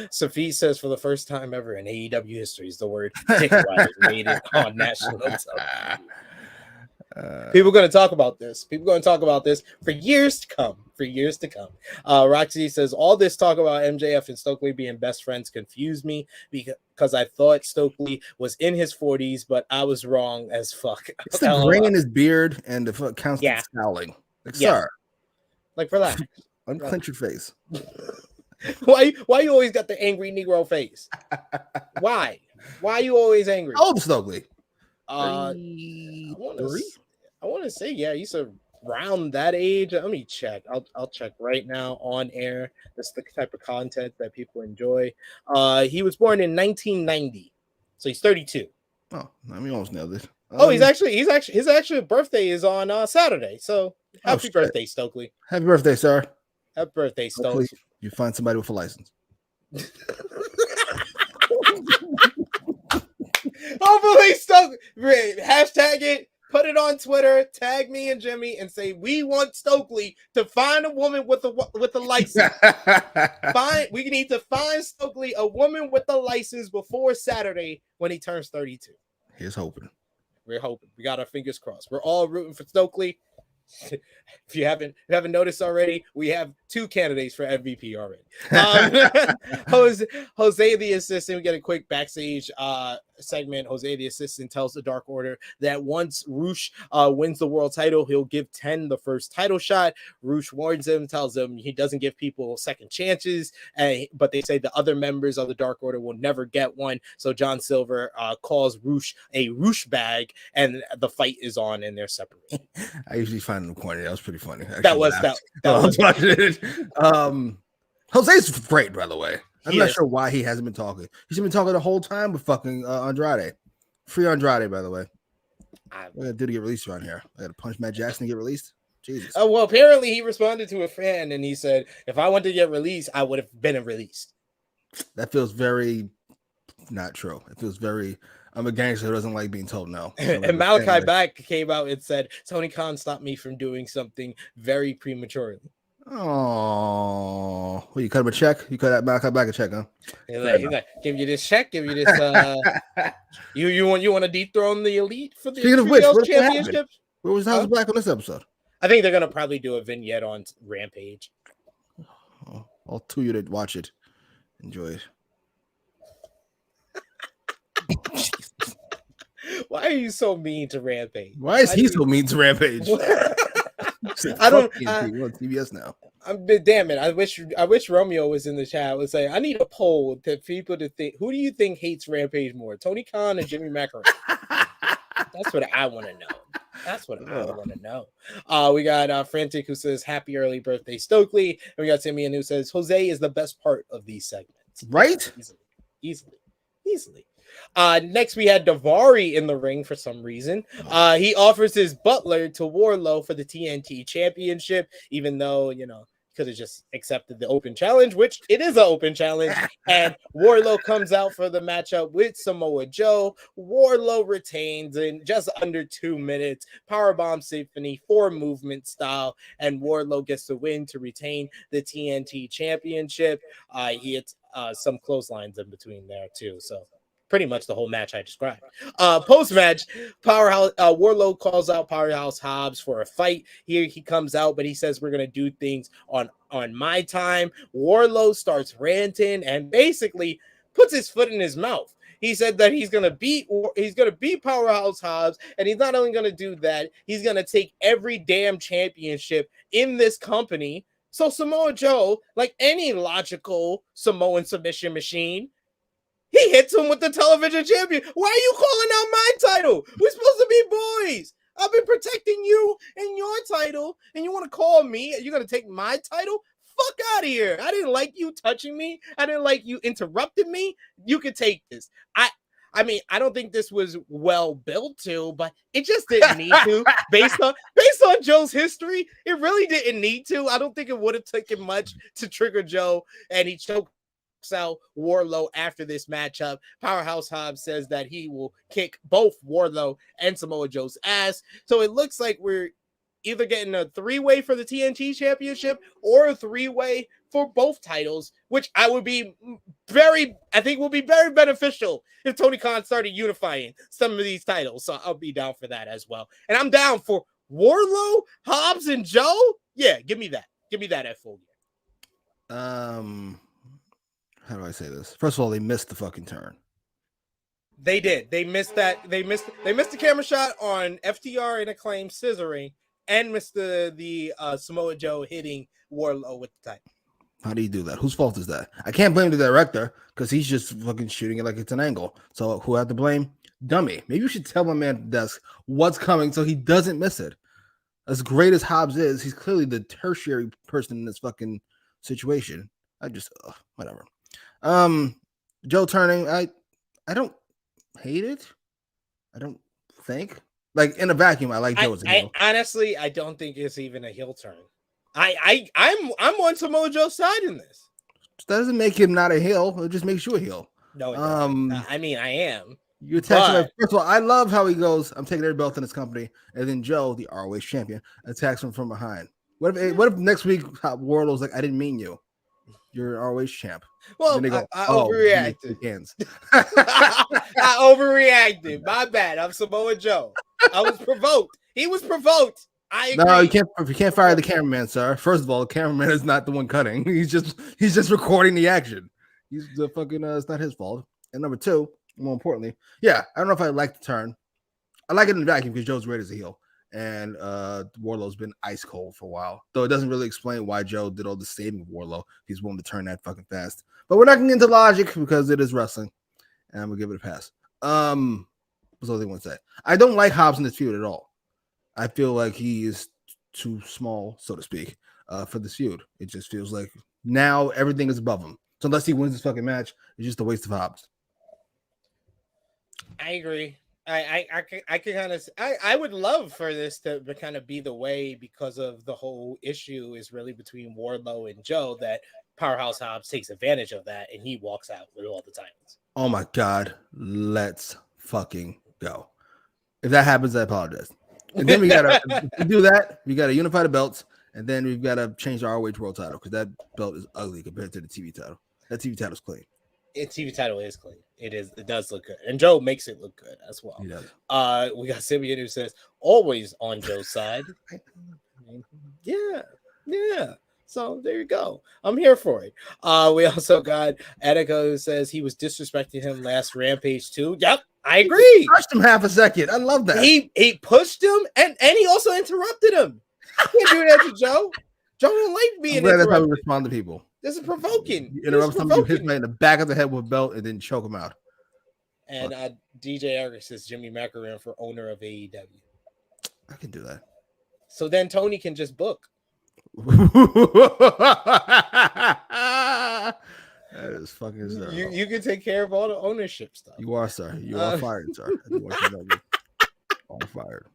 Sophie says for the first time ever in AEW history is the word dick ride made it on national television. People are going to talk about this. People are going to talk about this for years to come. For years to come. Roxy says, all this talk about MJF and Stokely being best friends confused me because I thought Stokely was in his 40s, but I was wrong as fuck. It's the gray in his beard and the constant scowling. Like, sir. Like, relax. Unclench your face. Why you always got the angry Negro face? Why are you always angry? How old is Stokely? I want to say, yeah, he's around that age. Let me check. I'll check right now on air. That's the type of content that people enjoy. He was born in 1990, so he's 32. Oh, I mean, almost nailed it. His actual birthday is on Saturday. So happy birthday, Stokely. Happy birthday, sir. Happy birthday, Stokely. You find somebody with a license. Hopefully, Stokely. Hashtag it. Put it on Twitter. Tag me and Jimmy and say we want Stokely to find a woman with a license. We need to find Stokely a woman with a license before Saturday when he turns 32. Here's hoping. We're hoping. We got our fingers crossed. We're all rooting for Stokely. If you haven't noticed already, we have 2 candidates for MVP already. Jose the assistant. We get a quick backstage segment. Jose the assistant tells the Dark Order that once Roosh wins the world title, he'll give 10 the first title shot. Roosh warns him, tells him he doesn't give people second chances, but they say the other members of the Dark Order will never get one. So John Silver calls Roosh a Roosh bag, and the fight is on, and they're separated. I usually find them corny. That was pretty funny. That was watching it. Jose's great, by the way. I'm not sure why he hasn't been talking. He's been talking the whole time with fucking Andrade. Free Andrade, by the way. What I gotta do to get released around here? I gotta punch Matt Jackson to get released. Jesus. Well, apparently he responded to a fan and he said, "If I wanted to get released, I would have been released." That feels very not true. It feels very. I'm a gangster who doesn't like being told no. And Malachi Black came out and said, "Tony Khan stopped me from doing something very prematurely." Oh, well, you cut him a check. You cut Malachi Black a check, huh? He's like, give you this check. Give you this. You want to dethrone the Elite for the Speaking of which, what championship? Where was House of Black on this episode? I think they're gonna probably do a vignette on Rampage. Oh, I'll tell you to watch it. Enjoy it. Why are you so mean to Rampage? Why is he so mean to Rampage? I don't. We're on TBS now. Damn it! I wish Romeo was in the chat. I would say I need a poll to people to think. Who do you think hates Rampage more, Tony Khan or Jimmy Macram? That's what I want to know. That's what I want to know. We got Frantic who says happy early birthday Stokely, and we got Simeon who says Jose is the best part of these segments. Right? Easily. Next we had Daivari in the ring for some reason. He offers his butler to Wardlow for the TNT championship, even though, could have just accepted the open challenge, which it is an open challenge. And Wardlow comes out for the matchup with Samoa Joe. Wardlow retains in just under 2 minutes. Powerbomb Symphony 4 movement style, and Wardlow gets the win to retain the TNT championship. He hits some clotheslines in between there too. So pretty much the whole match I described. Post-match, Wardlow calls out Powerhouse Hobbs for a fight. Here he comes out, but he says we're gonna do things on my time. Wardlow starts ranting and basically puts his foot in his mouth. He said that he's gonna beat Powerhouse Hobbs, and he's not only gonna do that, he's gonna take every damn championship in this company. So Samoa Joe, like any logical Samoan submission machine, he hits him with the television champion. Why are you calling out my title? We're supposed to be boys. I've been protecting you and your title, and you want to call me? You're going to take my title? Fuck out of here. I didn't like you touching me. I didn't like you interrupting me. You could take this. I mean, I don't think this was well built to, but it just didn't need to. Based on Joe's history, it really didn't need to. I don't think it would have taken much to trigger Joe, and he choked out Wardlow after this matchup. Powerhouse Hobbs says that he will kick both Wardlow and Samoa Joe's ass. So it looks like we're either getting a 3-way for the TNT championship or a 3-way for both titles, which I think will be very beneficial if Tony Khan started unifying some of these titles. So I'll be down for that as well. And I'm down for Wardlow, Hobbs, and Joe. Yeah, give me that. Give me that at Full Gear. How do I say this? First of all, they missed the fucking turn. They did. They missed that. They missed the camera shot on FTR and Acclaim scissoring, and missed the Samoa Joe hitting Wardlow with the title. How do you do that? Whose fault is that? I can't blame the director because he's just fucking shooting it like it's an angle. So who I have to blame? Dummy. Maybe you should tell my man at the desk what's coming so he doesn't miss it. As great as Hobbs is, he's clearly the tertiary person in this fucking situation. Whatever. Joe turning, I don't hate it. I don't think. Like in a vacuum, I like Joe as a heel. Honestly, I don't think it's even a heel turn. I'm on Samoa Joe's side in this. That doesn't make him not a heel. It just makes you a heel. No, it doesn't. I mean, I am. You attack first of all, I love how he goes, I'm taking every belt in this company, and then Joe, the ROH champion, attacks him from behind. What if next week Wardlow's like, I didn't mean you. You're an ROH champ. Well, go, I overreacted. I overreacted. My bad. I'm Samoa Joe. I was provoked. He was provoked. I agree. No, you can't fire the cameraman, sir. First of all, the cameraman is not the one cutting. He's just recording the action. He's the fucking it's not his fault. And number two, more importantly, yeah, I don't know if I like the turn. I like it in the vacuum because Joe's great as a heel. And Wardlow's been ice cold for a while. Though it doesn't really explain why Joe did all the saving of Wardlow. He's willing to turn that fucking fast. But we're not going into logic because it is wrestling. And I'm going to give it a pass. What's the other thing I want to say? I don't like Hobbs in this feud at all. I feel like he is too small, so to speak, for this feud. It just feels like now everything is above him. So unless he wins this fucking match, it's just a waste of Hobbs. I agree. I can kind of I would love for this to kind of be the way, because of the whole issue is really between Wardlow and Joe, that Powerhouse Hobbs takes advantage of that and he walks out with all the titles. Oh my God, let's fucking go. If that happens, I apologize. And then we gotta do that. We gotta unify the belts, and then we've got to change the ROH World Title because that belt is ugly compared to the TV title. That TV title's clean. Its TV title is clean. It is. It does look good, and Joe makes it look good as well. He does. We got Simeon who says always on Joe's side. Yeah. So there you go. I'm here for it. We also got Attica who says he was disrespecting him last Rampage too. Yep, I agree. He pushed him half a second. I love that. He pushed him and he also interrupted him. You can't do that to Joe. Joe don't like being interrupted. That's how we respond to people. This is provoking. You interrupt somebody, hit me in the back of the head with a belt, and then choke him out. And DJ Eric says Jimmy Macram for owner of AEW. I can do that. So then Tony can just book. That is fucking zero. You can take care of all the ownership stuff. You are, sir. You are fired, sir. All fired.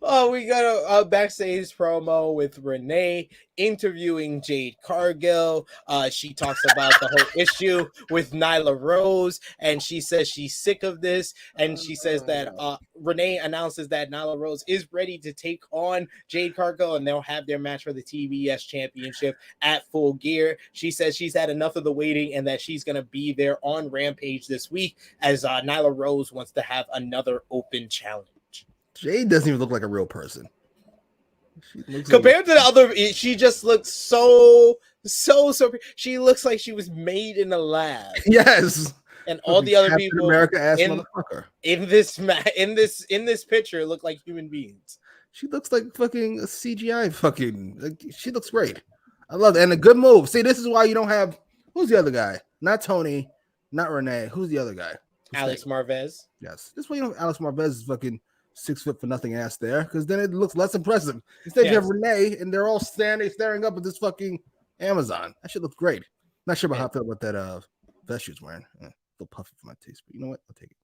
Oh, we got a backstage promo with Renee interviewing Jade Cargill. She talks about the whole issue with Nyla Rose, and she says she's sick of this. And she says that Renee announces that Nyla Rose is ready to take on Jade Cargill, and they'll have their match for the TBS Championship at Full Gear. She says she's had enough of the waiting and that she's going to be there on Rampage this week, as Nyla Rose wants to have another open challenge. Jade doesn't even look like a real person. Compared to the other, she just looks so. She looks like she was made in a lab. Yes, and all the other people America ass motherfucker in this picture look like human beings. She looks like fucking a CGI. She looks great. I love it, and a good move. See, this is why you don't have. Who's the other guy? Not Tony, not Renee. Who's the other guy? Alex Marvez. Yes, this is why you don't have Alex Marvez is fucking 6 foot for nothing ass there, because then it looks less impressive. Instead, you have Renee, and they're all staring up at this fucking Amazon. That shit looks great. Not sure about how I feel about that vest she's wearing. A little puffy for my taste, but you know what? I'll take it.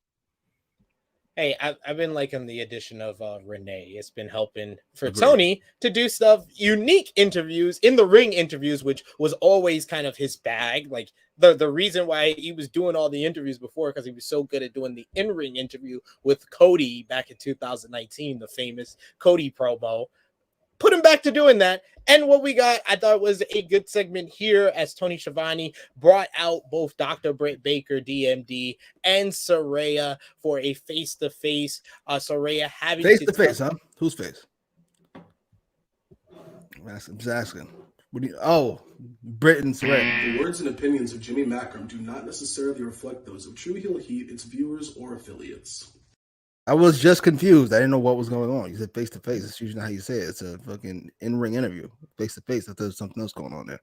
Hey, I've been liking the addition of Renee. It's been helping for Tony to do stuff, unique interviews, in the ring interviews, which was always kind of his bag. Like the reason why he was doing all the interviews before, because he was so good at doing the in-ring interview with Cody back in 2019, the famous Cody promo. put him back to doing that. And what we got, I thought was a good segment here as Tony Schiavone brought out both Dr. Britt Baker, DMD, and Saraya for a face-to-face. Saraya having face-to-face, huh? Whose face? I'm just asking. What do you? Oh, Britt and Saraya. The words and opinions of Jimmy Macram do not necessarily reflect those of True Heel Heat, its viewers, or affiliates. I was just confused. I didn't know what was going on. You said face to face. It's usually how you say it. It's a fucking in-ring interview. Face to face. I thought there was something else going on there.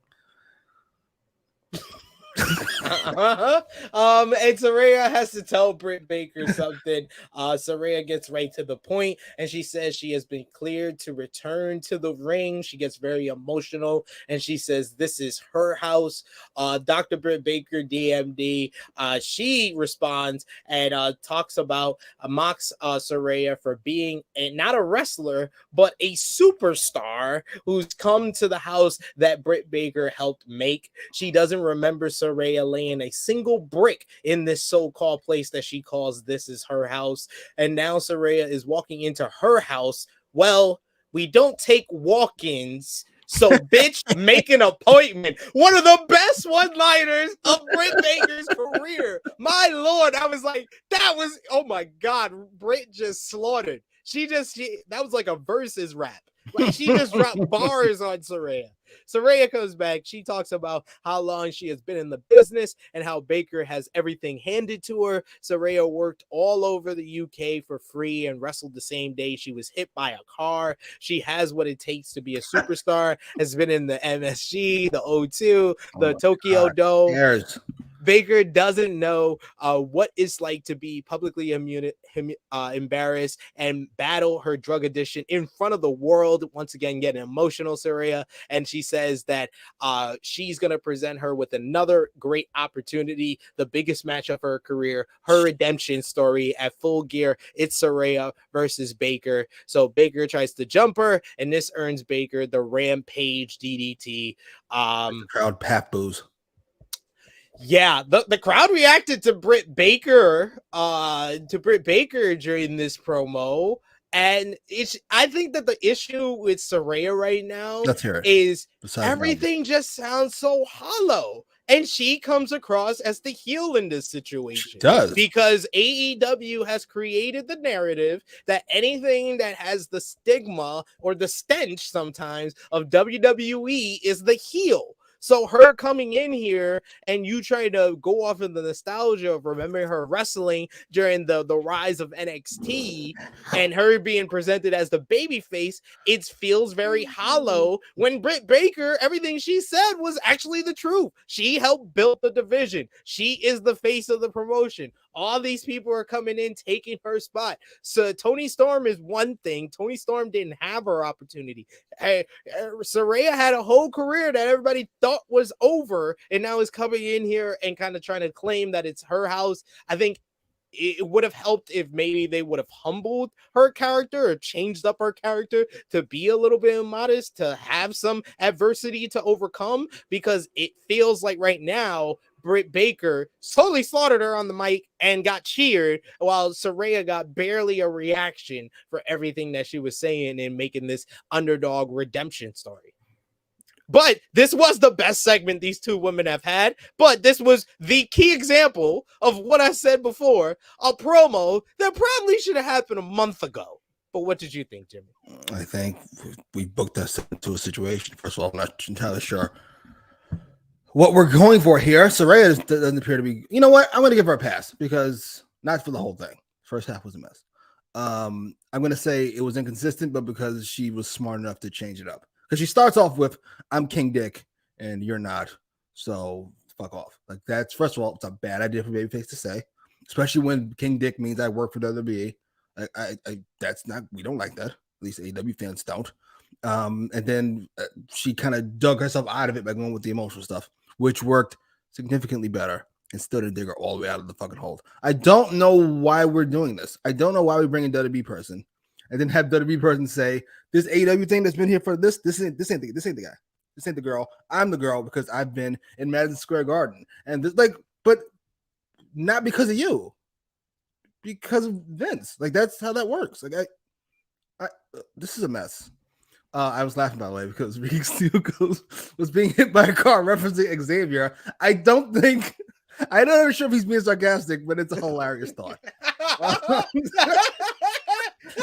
And Saraya has to tell Britt Baker something. Saraya gets right to the point, and she says she has been cleared to return to the ring. She gets very emotional, and she says this is her house. Dr. Britt Baker, DMD, she responds and talks about mocks Saraya for being not a wrestler, but a superstar who's come to the house that Britt Baker helped make. She doesn't remember Saraya laying a single brick in this so-called place that she calls this is her house. And now Saraya is walking into her house. Well, we don't take walk-ins. So, bitch, make an appointment. One of the best one-liners of Britt Baker's career. My Lord, I was like, that was, oh my God, Britt just slaughtered. That was like a versus rap. Like she just dropped bars on Saraya. Saraya comes back. She talks about how long she has been in the business and how Baker has everything handed to her. Saraya worked all over the UK for free and wrestled the same day she was hit by a car. She has what it takes to be a superstar, has been in the MSG, the O2, the Tokyo Dome. Cares. Baker doesn't know what it's like to be publicly embarrassed and battle her drug addiction in front of the world. Once again, getting emotional, Saraya. And she says that she's going to present her with another great opportunity, the biggest match of her career, her redemption story at Full Gear. It's Saraya versus Baker. So Baker tries to jump her, and this earns Baker the Rampage DDT. Crowd pap boos. Yeah, the crowd reacted to Britt Baker during this promo, and I think that the issue with Saraya right now is everything just sounds so hollow, and she comes across as the heel in this situation. She does, because AEW has created the narrative that anything that has the stigma or the stench sometimes of WWE is the heel. So her coming in here and you try to go off of the nostalgia of remembering her wrestling during the rise of NXT and her being presented as the babyface, it feels very hollow when Britt Baker, everything she said was actually the truth. She helped build the division. She is the face of the promotion. All these people are coming in, taking her spot. So Tony Storm is one thing. Tony Storm didn't have her opportunity. Saraya had a whole career that everybody thought was over, and now is coming in here and kind of trying to claim that it's her house. I think it would have helped if maybe they would have humbled her character or changed up her character to be a little bit modest, to have some adversity to overcome, because it feels like right now Britt Baker totally slaughtered her on the mic and got cheered, while Saraya got barely a reaction for everything that she was saying and making this underdog redemption story. But this was the best segment these two women have had. But this was the key example of what I said before, a promo that probably should have happened a month ago. But what did you think, Jimmy? I think we booked us into a situation. First of all, I'm not entirely sure what we're going for here. Saraya doesn't appear to be. You know what? I'm going to give her a pass because not for the whole thing. First half was a mess. I'm going to say it was inconsistent, but because she was smart enough to change it up. Because she starts off with, I'm King Dick and you're not, so fuck off. Like, that's, first of all, it's a bad idea for babyface to say, especially when King Dick means I work for WWE. That's not, we don't like that. At least AEW fans don't. And then she kind of dug herself out of it by going with the emotional stuff, which worked significantly better and still didn't dig her all the way out of the fucking hole. I don't know why we're doing this. I don't know why we bring a WWE person and then have WWE person say, this AEW thing that's been here for this ain't the guy. This ain't the girl. I'm the girl because I've been in Madison Square Garden. And this, like, but not because of you. Because of Vince. Like, that's how that works. Like, this is a mess. I was laughing, by the way, because Rick Steele was being hit by a car referencing Xavier. I'm not sure if he's being sarcastic, but it's a hilarious thought.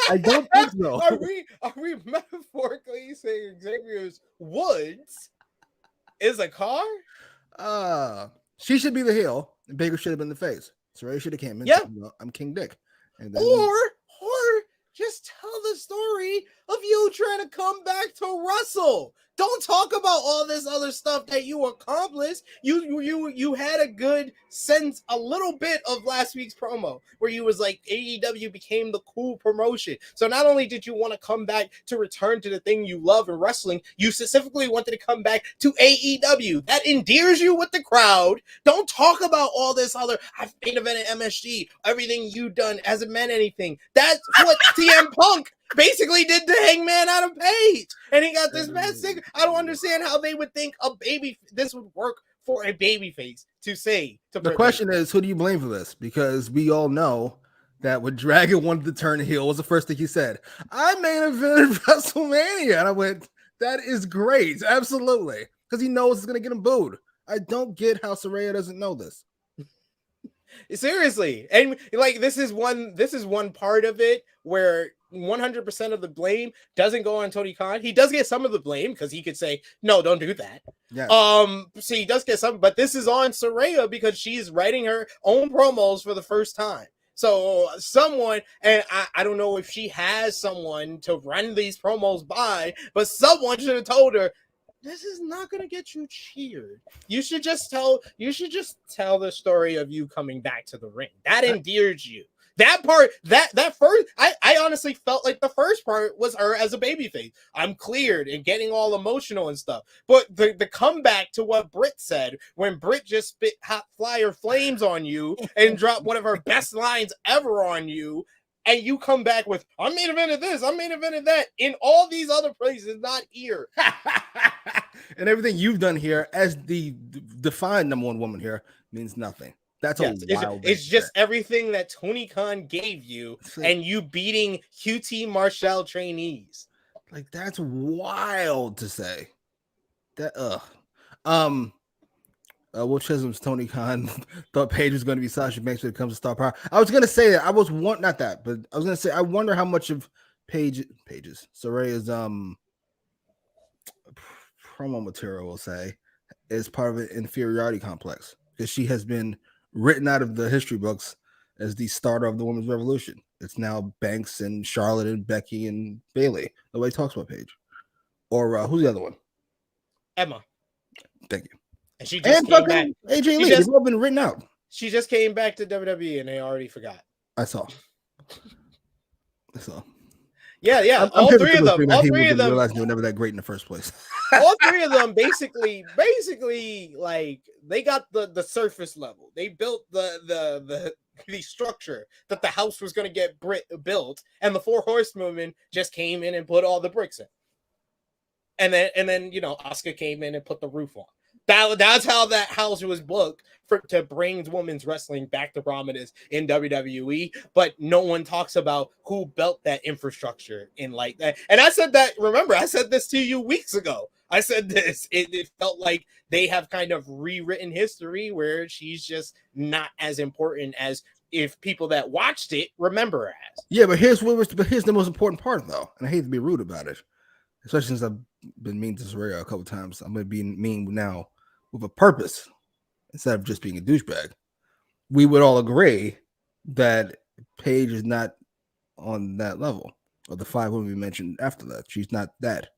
I don't think so. Are we metaphorically saying Xavier's Woods is a car? She should be the heel, and Baker should have been the face. So Ray should have came in. Yeah. I'm King Dick. And then Or just tell the story of you trying to come back to Russell. Don't talk about all this other stuff that you accomplished. You had a good sense, a little bit of last week's promo where you was like AEW became the cool promotion. So not only did you want to come back to return to the thing you love in wrestling, you specifically wanted to come back to AEW. That endears you with the crowd. Don't talk about all this other, I've main evented MSG, everything you done hasn't meant anything. That's what CM Punk basically did to Hangman Adam Page, and he got this mad sick. I don't understand how they would think this would work for a babyface to say. The question is, who do you blame for this? Because we all know that when Dragon wanted to turn heel, was the first thing he said, I main evented WrestleMania, and I went, that is great, absolutely, because he knows it's gonna get him booed. I don't get how Saraya doesn't know this. Seriously, and like this is one part of it where 100% of the blame doesn't go on Tony Khan. He does get some of the blame because he could say, no, don't do that. Yeah. So he does get some, but this is on Saraya because she's writing her own promos for the first time. So someone, and I don't know if she has someone to run these promos by, but someone should have told her, this is not going to get you cheered. You should just tell the story of you coming back to the ring. That endears you. That part, that first, I honestly felt like the first part was her as a babyface. I'm cleared and getting all emotional and stuff. But the comeback to what Britt said, when Britt just spit hot flyer flames on you and dropped one of her best lines ever on you, and you come back with, I main evented this, I main evented that, in all these other places, not here. And everything you've done here as the defined number one woman here means nothing. That's wild. It's just everything that Tony Khan gave you, and you beating QT Marshall trainees. Like, that's wild to say. Will Chisholm's Tony Khan thought Paige was going to be Sasha Banks when it comes to star power. I was going to say that. I wonder how much of Saraya's promo material, we'll say, is part of an inferiority complex, because she has been written out of the history books as the starter of the women's revolution. It's now Banks and Charlotte and Becky and Bayley. Nobody talks about Paige. Or who's the other one? Emma. Thank you. And she just came back. AJ Lee. They've all been written out. She just came back to WWE and they already forgot. I saw. Yeah. All three of them realized they were never that great in the first place. All three of them basically, like, they got the surface level. They built the structure that the house was going to get built, and the Four Horsewomen just came in and put all the bricks in. And then Asuka came in and put the roof on. That's how that house was booked to bring women's wrestling back to prominence in WWE. But no one talks about who built that infrastructure in like that. And I said that, remember, I said this to you weeks ago. I said this. It felt like they have kind of rewritten history where she's just not as important as if people that watched it remember her as. Yeah, but here's the most important part, though. And I hate to be rude about it, especially since I've been mean to Saraya a couple of times. I'm going to be mean now with a purpose instead of just being a douchebag. We would all agree that Paige is not on that level of the five women we mentioned after that. She's not that.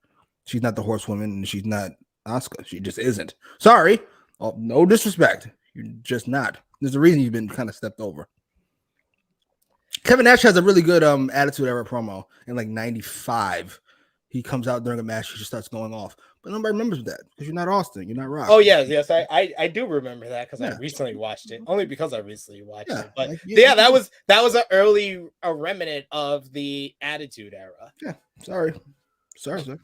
She's not the horsewoman, and she's not Asuka. She just isn't. Sorry. Oh, no disrespect. You're just not. There's a reason you've been kind of stepped over. Kevin Nash has a really good Attitude Era promo in like 95. He comes out during a match, he just starts going off. But nobody remembers that because you're not Austin, you're not Rock. Oh, yes, I do remember that because I recently watched it. Only because I recently watched it. But that was an early remnant of the Attitude Era. Yeah, sorry, sir.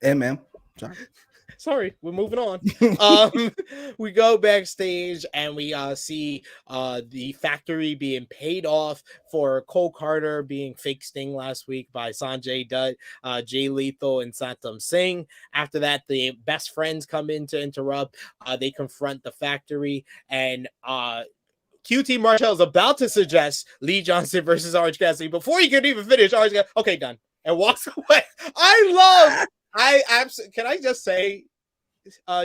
And ma'am, sorry. Sorry, we're moving on. We go backstage and we see the factory being paid off for Cole Carter being fake Sting last week by Sanjay Dutt, Jay Lethal, and Satam Singh. After that, the best friends come in to interrupt. They confront the factory, and QT Marshall is about to suggest Lee Johnson versus Orange Cassidy before he could even finish. Orange Cassidy, okay, done, and walks away. Can I just say,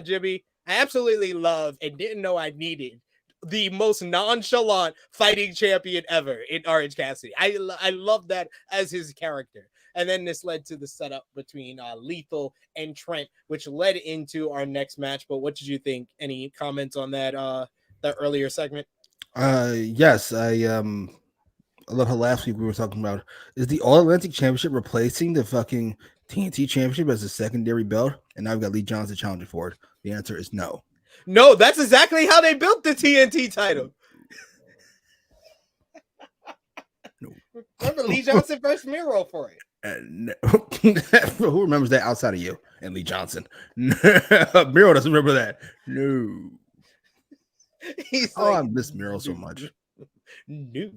Jimmy, I absolutely love and didn't know I needed the most nonchalant fighting champion ever in Orange Cassidy. I love that as his character. And then this led to the setup between Lethal and Trent, which led into our next match. But what did you think? Any comments on that that earlier segment? Yes, I love how last week we were talking about, is the All Atlantic Championship replacing the fucking TNT Championship as a secondary belt? And now we've got Lee Johnson challenging for it. The answer is no. No, that's exactly how they built the TNT title. No. Remember Lee Johnson versus Miro for it. No. Who remembers that outside of you and Lee Johnson? Miro doesn't remember that. No. He's I miss Miro so much. No.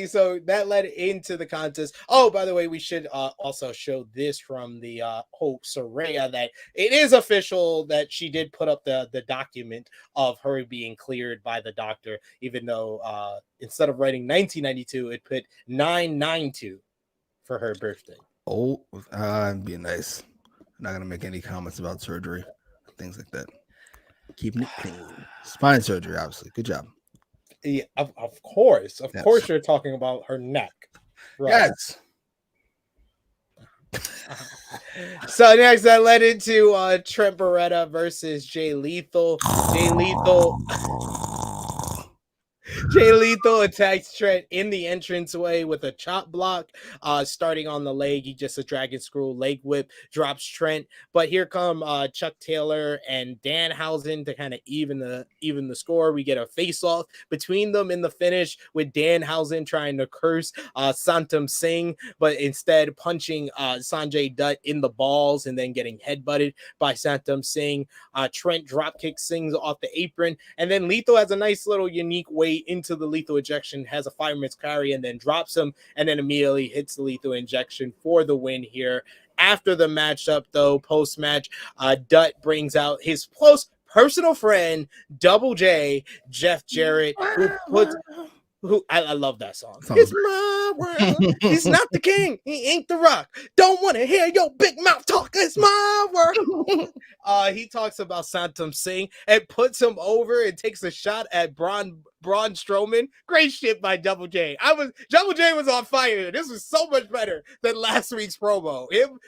So that led into the contest. Oh, by the way, we should also show this from the whole Saraya, that it is official that she did put up the document of her being cleared by the doctor, even though instead of writing 1992, it put 992 for her birthday. Oh, I'm being nice. I'm not gonna make any comments about surgery, things like that. Keeping it clean. Spine surgery, obviously. Good job. Yeah, of course. Of Yes. course, you're talking about her neck. Right. Yes. So next, that led into Trent Beretta versus Jay Lethal. Jay Lethal attacks Trent in the entranceway with a chop block, starting on the leg. He just a dragon screw leg whip, drops Trent. But here come Chuck Taylor and Danhausen to kind of even the score. We get a face-off between them in the finish, with Danhausen trying to curse Santam Singh, but instead punching Sanjay Dutt in the balls and then getting headbutted by Santam Singh. Trent dropkicks Singh off the apron, and then Lethal has a nice little unique way into the lethal ejection, has a fireman's carry, and then drops him, and then immediately hits the lethal injection for the win here. After the matchup, though, post-match, Dutt brings out his close personal friend, Double J, Jeff Jarrett, I love that song. It's my world. He's not the king. He ain't the rock. Don't want to hear your big mouth talk. It's my world. He talks about Santam Singh and puts him over and takes a shot at Braun Strowman. Great shit by Double J. Double J was on fire. This was so much better than last week's promo.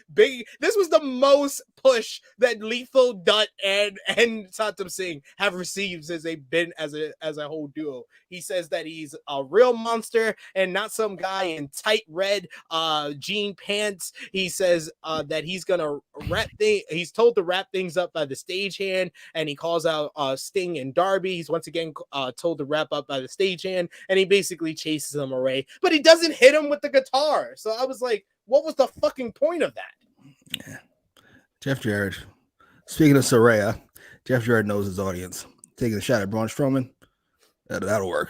This was the most push that Lethal, Dutt, and Santam Singh have received since they've been as a whole duo. He says that he's a real monster and not some guy in tight red jean pants. He says that he's gonna he's told to wrap things up by the stagehand, and he calls out Sting and Darby. He's once again told to wrap up by the stagehand, and he basically chases them away, but he doesn't hit him with the guitar. So I was like, what was the fucking point of that? Yeah. Jeff Jarrett. Speaking of Saraya, Jeff Jarrett knows his audience. Taking a shot at Braun Strowman, that'll work.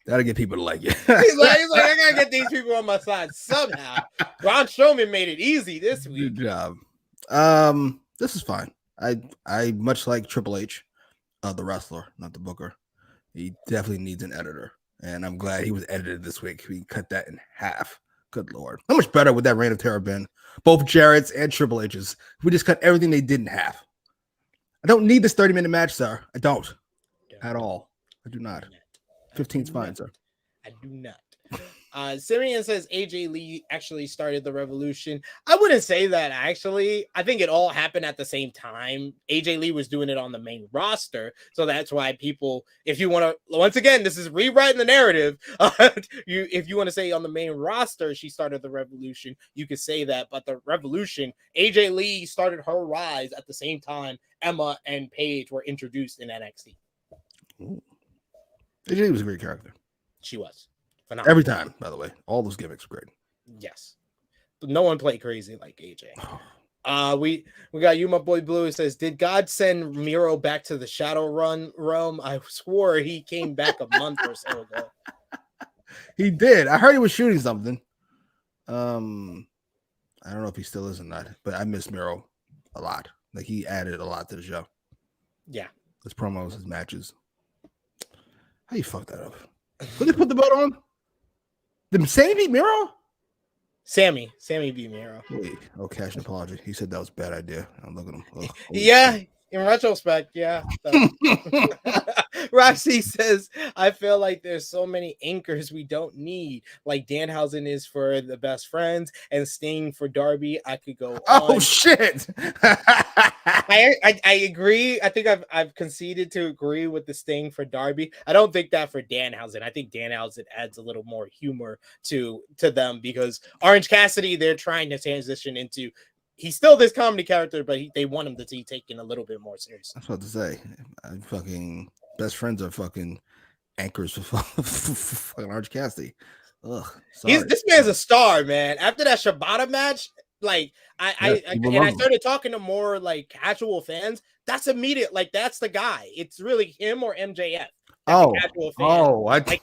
That'll get people to like you. he's like, I gotta get these people on my side somehow. Braun Strowman made it easy this week. Good job. This is fine. I much like Triple H, the wrestler, not the booker. He definitely needs an editor, and I'm glad he was edited this week. We cut that in half. Good Lord. How much better would that reign of terror been? Both Jarrett's and Triple H's. We just cut everything they did in half. I don't need this 30-minute match, sir. I don't. At all. I do not. 15's fine, sir. I do not. Simeon says AJ Lee actually started the revolution. I wouldn't say that, actually. I think it all happened at the same time. AJ Lee was doing it on the main roster, so that's why people, if you want to, once again, this is rewriting the narrative. If you want to say on the main roster she started the revolution, you could say that, but the revolution, AJ Lee started her rise at the same time Emma and Paige were introduced in NXT. Ooh. AJ Lee was a great character. She was. Phenomenal. Every time, by the way. All those gimmicks were great. Yes. But no one played crazy like AJ. We got you, my boy Blue. It says, did God send Miro back to the Shadow Run realm? I swore he came back a month or so ago. He did. I heard he was shooting something. I don't know if he still is or not, but I miss Miro a lot. Like, he added a lot to the show. Yeah. His promos, his matches. How you fuck that up? Who did they put the belt on? Did Sammy beat Miro? Sammy beat Miro. Wait, cash an apology. He said that was a bad idea. I'm looking at him. Ugh, Yeah, in retrospect, yeah. Roxy says, I feel like there's so many anchors we don't need. Like Danhausen is for the best friends and Sting for Darby. I could go Oh on. shit. I agree. I think I've conceded to agree with the Sting for Darby. I don't think that for Danhausen. I think Danhausen adds a little more humor to them because Orange Cassidy, they're trying to transition into. He's still this comedy character, but they want him to be taken a little bit more seriously. I was about to say, fucking best friends are fucking anchors for fucking Orange Cassidy. Ugh, this man's a star, man. After that Shibata match, like I started talking to more like casual fans. That's immediate, like that's the guy. It's really him or MJF.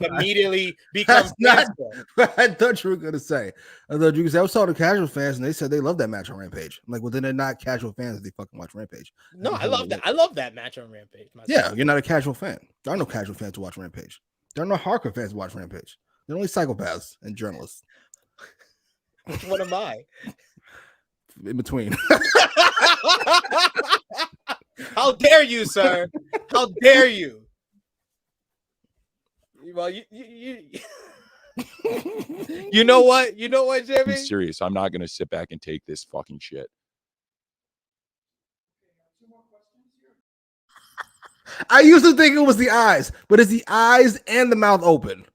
Immediately becomes not what I thought you were gonna say. I was talking to casual fans and they said they love that match on Rampage. I'm like, well, then they're not casual fans if they fucking watch Rampage. No, I love that. I love that match on Rampage. Myself. Yeah, you're not a casual fan. There are no casual fans to watch Rampage. There are no hardcore fans to watch Rampage. They're only psychopaths and journalists. Which one am I? In between. How dare you, sir? How dare you? Well, you you know what? You know what, Jimmy? I'm serious. I'm not going to sit back and take this fucking shit. I used to think it was the eyes, but it's the eyes and the mouth open.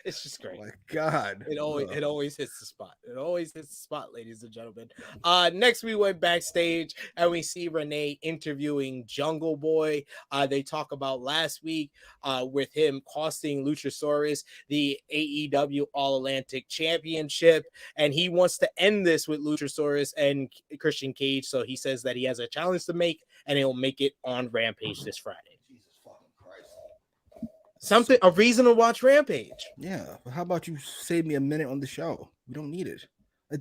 It's just great. Oh my God. It always hits the spot. It always hits the spot, ladies and gentlemen. Next we went backstage and we see Renee interviewing Jungle Boy. They talk about last week with him costing Luchasaurus the AEW All-Atlantic Championship, and he wants to end this with Luchasaurus and Christian Cage. So he says that he has a challenge to make, and he'll make it on Rampage this Friday. A reason to watch Rampage. Yeah, but how about you save me a minute on the show? We don't need it.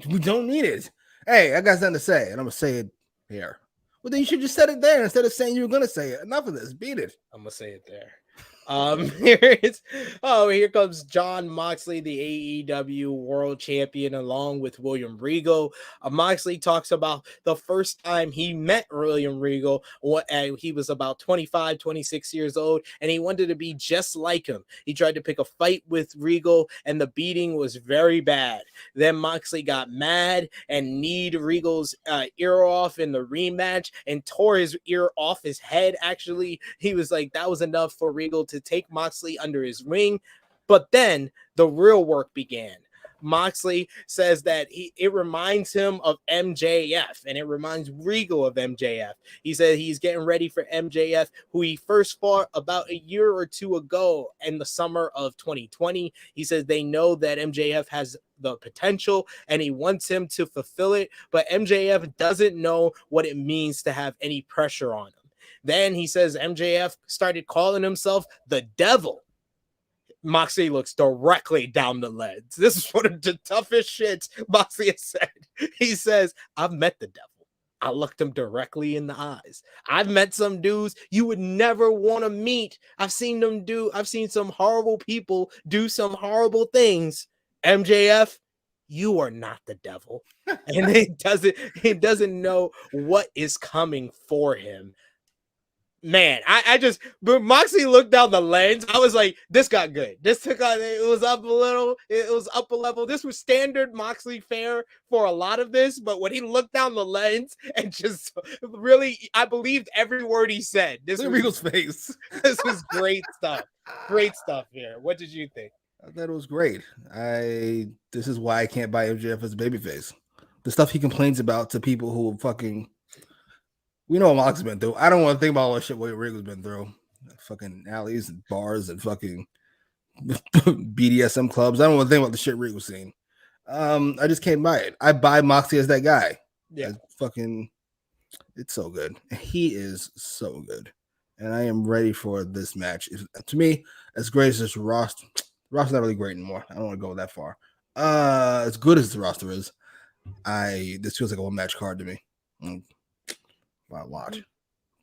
We don't need it. Hey, I got something to say, and I'm gonna say it here. Well, then you should just said it there instead of saying you were gonna say it. Enough of this. Beat it. I'm gonna say it there. Here comes Jon Moxley, the AEW World Champion, along with William Regal. Moxley talks about the first time he met William Regal. He was about 25, 26 years old, and he wanted to be just like him. He tried to pick a fight with Regal, and the beating was very bad. Then Moxley got mad and kneed Regal's ear off in the rematch and tore his ear off his head. Actually, he was like, that was enough for Regal to take Moxley under his wing. But then the real work began. Moxley says that it reminds him of MJF, and it reminds Regal of MJF. He said he's getting ready for MJF, who he first fought about a year or two ago in the summer of 2020. He says they know that MJF has the potential and he wants him to fulfill it, but MJF doesn't know what it means to have any pressure on him. Then he says MJF started calling himself the devil. Moxley looks directly down the lens. This is one of the toughest shits Moxley has said. He says, I've met the devil. I looked him directly in the eyes. I've met some dudes you would never want to meet. I've seen some horrible people do some horrible things. MJF, you are not the devil. And he doesn't know what is coming for him. Man, but Moxley looked down the lens. I was like, this got good. It was up a little. It was up a level. This was standard Moxley fare for a lot of this. But when he looked down the lens and just really, I believed every word he said. This was Regal's face. This was great stuff. Great stuff here. What did you think? I thought it was great. This is why I can't buy MJF as a babyface. The stuff he complains about to people who fucking. We know what Mox's been through. I don't want to think about all the shit William Regal's been through. Fucking alleys and bars and fucking BDSM clubs. I don't want to think about the shit Regal's seen. I just can't buy it. I buy Moxley as that guy. Yeah. It's so good. He is so good. And I am ready for this match. To me, as great as this roster's not really great anymore. I don't want to go that far. As good as the roster is, this feels like a one-match card to me. By a lot.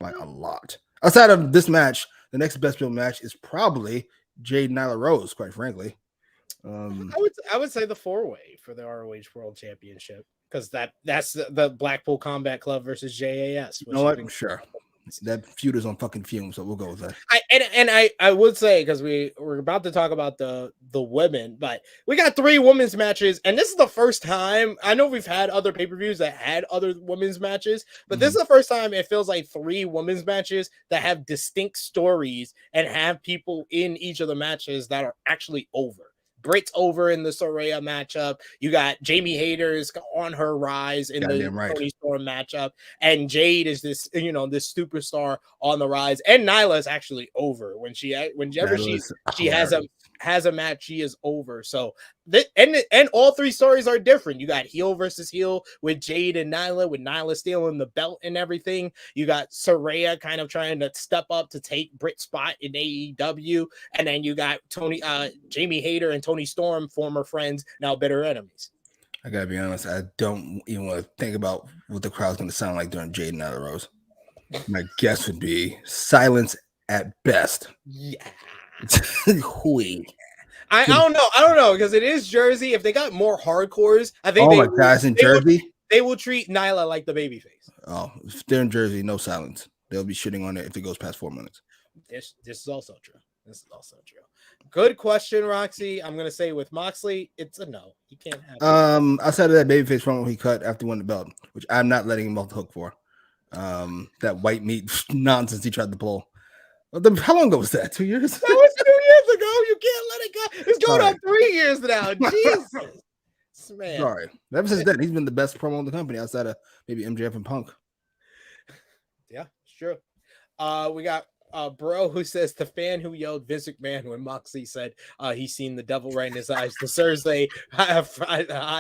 By a lot. Outside of this match, the next best build match is probably Jade and Nyla Rose, quite frankly. I would say the 4-way for the ROH World Championship, because that's the Blackpool Combat Club versus JAS. You know what? I'm sure that feud is on fucking fumes, so we'll go with that. I would say, because we're about to talk about the women, but we got 3 women's matches, and this is the first time. I know we've had other pay-per-views that had other women's matches, but this is the first time it feels like 3 women's matches that have distinct stories and have people in each of the matches that are actually over. Britt's over in the Soraya matchup. You got Jamie Hayter's on her rise in the Toni Storm matchup, and Jade is this superstar on the rise. And Nyla is actually over whenever she has a match, she is over. So and all 3 stories are different. You got heel versus heel with Jade and Nyla, with Nyla stealing the belt and everything. You got Soraya kind of trying to step up to take Britt's spot in AEW, and then you got Jamie Hayter and Toni Storm, former friends, now bitter enemies. I gotta be honest, I don't even want to think about what the crowd's gonna sound like during Jade and Nyla Rose. My guess would be silence at best. Yeah. I don't know, because it is Jersey. If they got more hardcores, I think guys in Jersey, they will treat Nyla like the babyface. Oh, if they're in Jersey, no silence. They'll be shitting on it if it goes past 4 minutes. This is also true. Good question, Roxy. I'm gonna say with Moxley, it's a no. He can't have outside of that babyface promo he cut after he won the belt, which I'm not letting him off the hook for. That white meat nonsense he tried to pull. How long ago was that? 2 years? That was 2 years ago. You can't let it go. It's going on 3 years now. Jesus, man. Sorry. Ever since then, he's been the best promo in the company outside of maybe MJF and Punk. Yeah, it's true. We got bro who says the fan who yelled Vince McMahon when Moxley said he's seen the devil right in his eyes. The Thursday high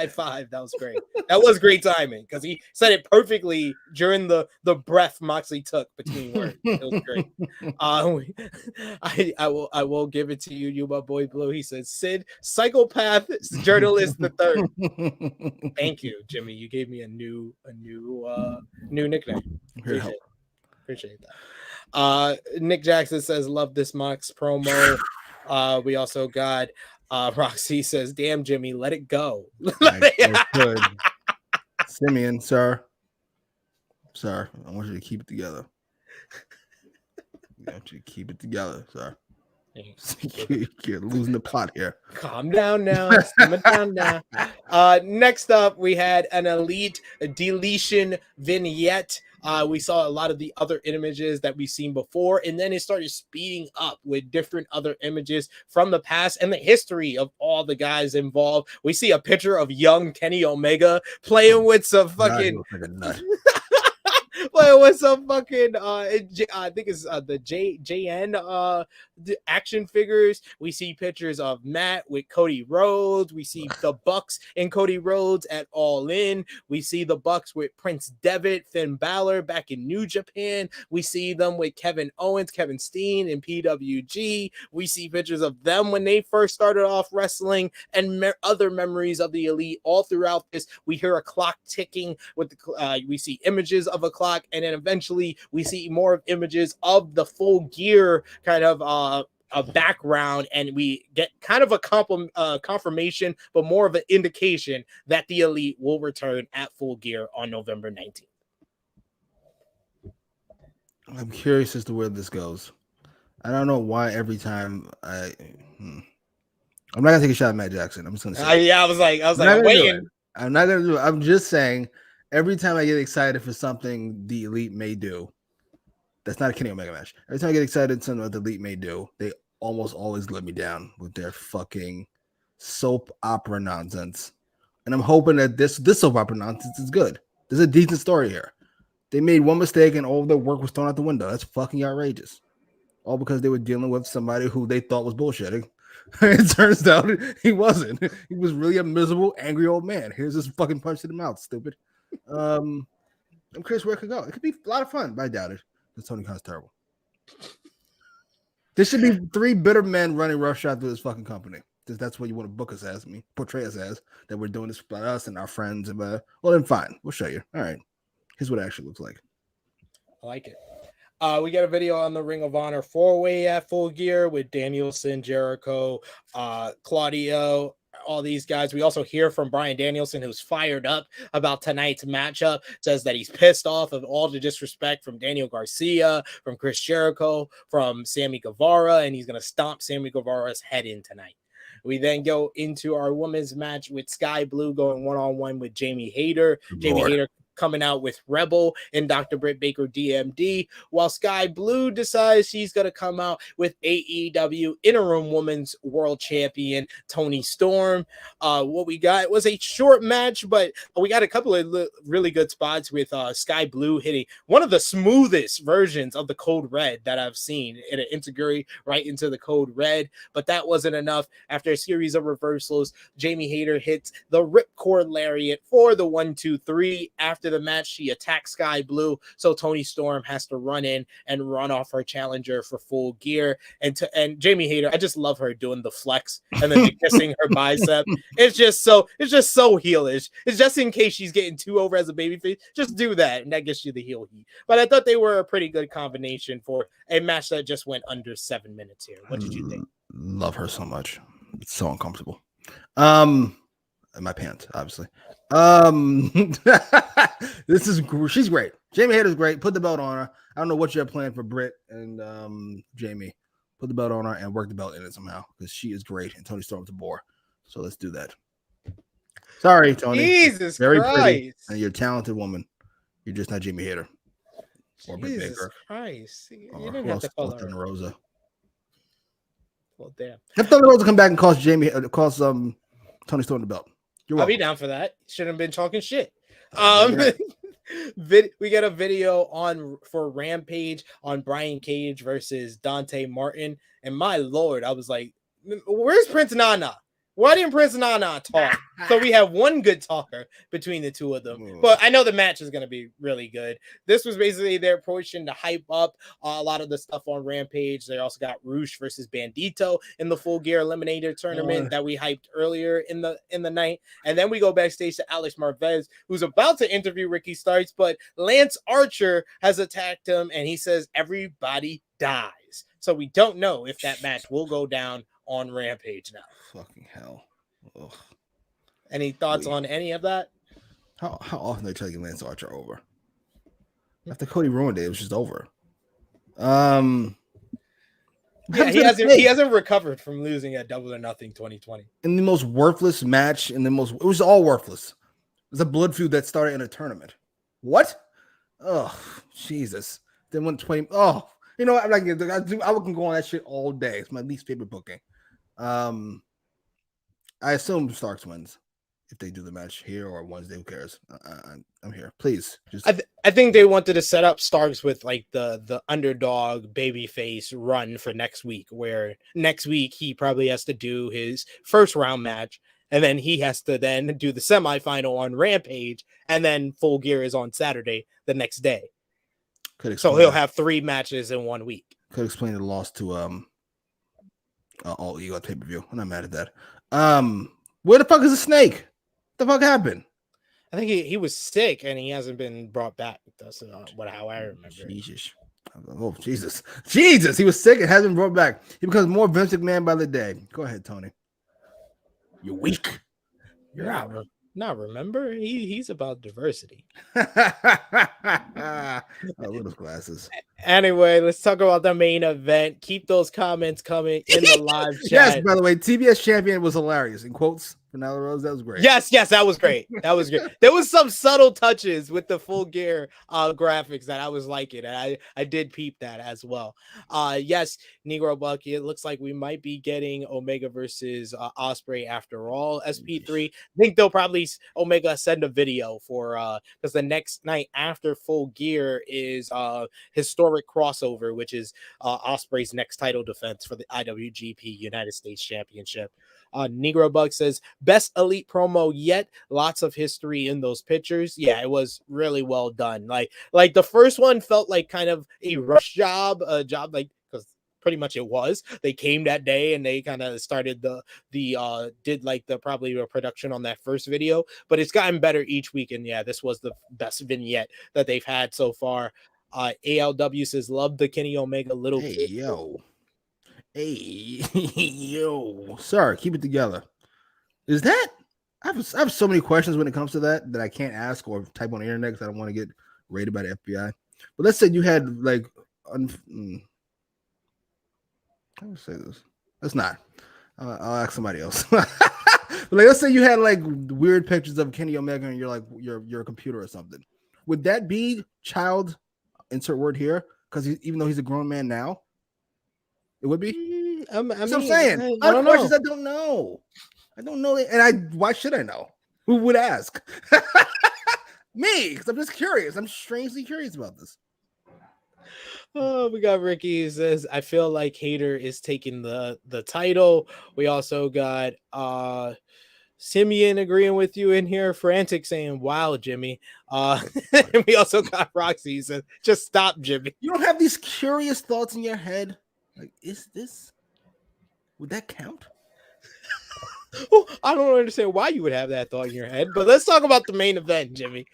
five. That was great. That was great timing, because he said it perfectly during the breath Moxley took between words. It was great. I will give it to you, my boy Blue. He says Sid, psychopath journalist the third. Thank you, Jimmy. You gave me a new nickname. Appreciate that. Nick Jackson says, love this Mox promo. We also got Roxy says, damn Jimmy, let it go. Simeon, sir, I want you to keep it together. Sir. You're losing the plot here. Calm down now. Simmer down now. Next up, we had an Elite deletion vignette. We saw a lot of the other images that we've seen before, and then it started speeding up with different other images from the past and the history of all the guys involved. We see a picture of young Kenny Omega playing with some fucking playing with some fucking I think it's the JN action figures. We see pictures of Matt with Cody Rhodes. We see the Bucks and Cody Rhodes at All In. We see the Bucks with Prince Devitt, Finn Balor back in New Japan. We see them with Kevin Owens, Kevin Steen, and PWG. We see pictures of them when they first started off wrestling, and other memories of the Elite all throughout this. We hear a clock ticking with the we see images of a clock, and then eventually we see more images of the Full Gear kind of a background, and we get kind of a confirmation, but more of an indication that the Elite will return at Full Gear on November 19th. I'm curious as to where this goes. I don't know why every time I'm not gonna take a shot at Matt Jackson. I'm just gonna say I was like waiting. I'm not gonna do it. I'm just saying every time I get excited for something the Elite may do, that's not a Kenny Omega match. Every time I get excited something that the Elite may do, they almost always let me down with their fucking soap opera nonsense. And I'm hoping that this soap opera nonsense is good. There's a decent story here. They made one mistake and all of their work was thrown out the window. That's fucking outrageous. All because they were dealing with somebody who they thought was bullshitting. It turns out he wasn't. He was really a miserable, angry old man. Here's this fucking punch to the mouth, stupid. I'm curious where it could go. It could be a lot of fun, but I doubt it. Because Tony Khan's terrible. There should be 3 bitter men running roughshod through this fucking company. Because that's what you want to book us as, portray us as, that we're doing this by us and our friends. And well, then fine. We'll show you. All right. Here's what it actually looks like. I like it. We got a video on the Ring of Honor 4-way at Full Gear with Danielson, Jericho, Claudio, all these guys. We also hear from Bryan Danielson, who's fired up about tonight's matchup, says that he's pissed off of all the disrespect from Daniel Garcia, from Chris Jericho, from Sammy Guevara, and he's going to stomp Sammy Guevara's head in tonight. We then go into our women's match with Sky Blue going one-on-one with Jamie Hayter. Jamie Hayter coming out with Rebel and Dr. Britt Baker DMD, while Sky Blue decides she's going to come out with AEW Interim Women's World Champion Toni Storm. What we got was a short match, but we got a couple of really good spots with Sky Blue hitting one of the smoothest versions of the Code Red that I've seen in an integrity right into the Code Red, but that wasn't enough. After a series of reversals, Jamie Hayter hits the Ripcord Lariat for the 1-2-3. After the match, she attacks Sky Blue, so Toni Storm has to run in and run off her challenger for Full Gear. And Jamie Hayter, I just love her doing the flex and then kissing her bicep. It's just so heelish. It's just in case she's getting too over as a babyface. Just do that, and that gets you the heel heat. But I thought they were a pretty good combination for a match that just went under 7 minutes here. What did you think? Love her so much. It's so uncomfortable. In my pants, obviously. She's great. Jamie Hayter's great. Put the belt on her. I don't know what you have planned for Britt and Jamie. Put the belt on her and work the belt in it somehow, because she is great and Toni Storm's a bore. So let's do that. Sorry, Toni. Jesus Very Christ. pretty, and you're a talented woman. You're just not Jamie Hayter or Britt Jesus Baker. Christ. You didn't have to call her. Thunder Rosa. Well, damn. Have Thunder Rosa come back and cost Toni Storm the belt. I'll be down for that. Shouldn't have been talking shit. We got a video for Rampage on Brian Cage versus Dante Martin, and my lord, I was like, where's Prince Nana? Why didn't Prince Nana talk? So we have one good talker between the two of them. But I know the match is going to be really good. This was basically their portion to hype up a lot of the stuff on Rampage. They also got Roosh versus Bandito in the Full Gear Eliminator tournament that we hyped earlier in the night. And then we go backstage to Alex Marvez, who's about to interview Ricky Starks, but Lance Archer has attacked him, and he says everybody dies. So we don't know if that match will go down on Rampage now. Fucking hell. Ugh. Any thoughts on any of that? How often they try to get Lance Archer over? After Cody ruined it was just over. Yeah, he hasn't recovered from losing at Double or Nothing 2020. In the most worthless match, it was all worthless. It was a blood feud that started in a tournament. What? Oh, Jesus. Then went 20. Oh, you know, I can go on that shit all day. It's my least favorite booking. I assume Starks wins if they do the match here or Wednesday. Who cares? I'm here. Please. I think they wanted to set up Starks with like the underdog babyface run for next week, where next week he probably has to do his first round match, and then he has to then do the semifinal on Rampage, and then Full Gear is on Saturday the next day. So he'll have 3 matches in 1 week. Could explain the loss to All Ego pay-per-view. I'm not mad at that. Where the fuck is the snake? What the fuck happened? I think he was sick and he hasn't been brought back. That's how I remember. Jesus. Oh, Jesus. Jesus. He was sick and hasn't been brought back. He becomes more Vince McMahon by the day. Go ahead, Tony. You're weak. You're out. Not remember? He's about diversity. Oh, little glasses. Anyway, let's talk about the main event. Keep those comments coming in the live chat. Yes, by the way, TBS champion was hilarious. In quotes, Fernando Rose, that was great. Yes, that was great. That was great. There was some subtle touches with the Full Gear graphics that I was liking, and I did peep that as well. Yes, Negro Bucky, it looks like we might be getting Omega versus Ospreay after all. SP3, I think they'll probably Omega send a video for because the next night after Full Gear is historical historic crossover, which is Ospreay's next title defense for the IWGP United States Championship. Negro Bug says, best elite promo yet. Lots of history in those pictures. Yeah, it was really well done. Like the first one felt like kind of a rush job, like, because pretty much it was. They came that day and they kind of started did like the probably a production on that first video, but it's gotten better each week. And yeah, this was the best vignette that they've had so far. ALW says, love the Kenny Omega little kid. Yo, sir, keep it together. Is that I have so many questions when it comes to that I can't ask or type on the internet because I don't want to get raided by the FBI. But let's say you had like how do I say this? Let's not. I'll ask somebody else. But like, let's say you had like weird pictures of Kenny Omega and you're like your computer or something. Would that be child? Insert word here, because even though he's a grown man now, it would be. I'm saying. I don't know. Questions I don't know. I don't know, and why should I know? Who would ask? Me, because I'm just curious. I'm strangely curious about this. Oh, we got Ricky who says, I feel like Hater is taking the title. We also got Simeon agreeing with you in here. Frantic saying, wow, Jimmy. And we also got Roxy who says, just stop, Jimmy. You don't have these curious thoughts in your head. Like, would that count? Well, I don't understand why you would have that thought in your head, but let's talk about the main event, Jimmy.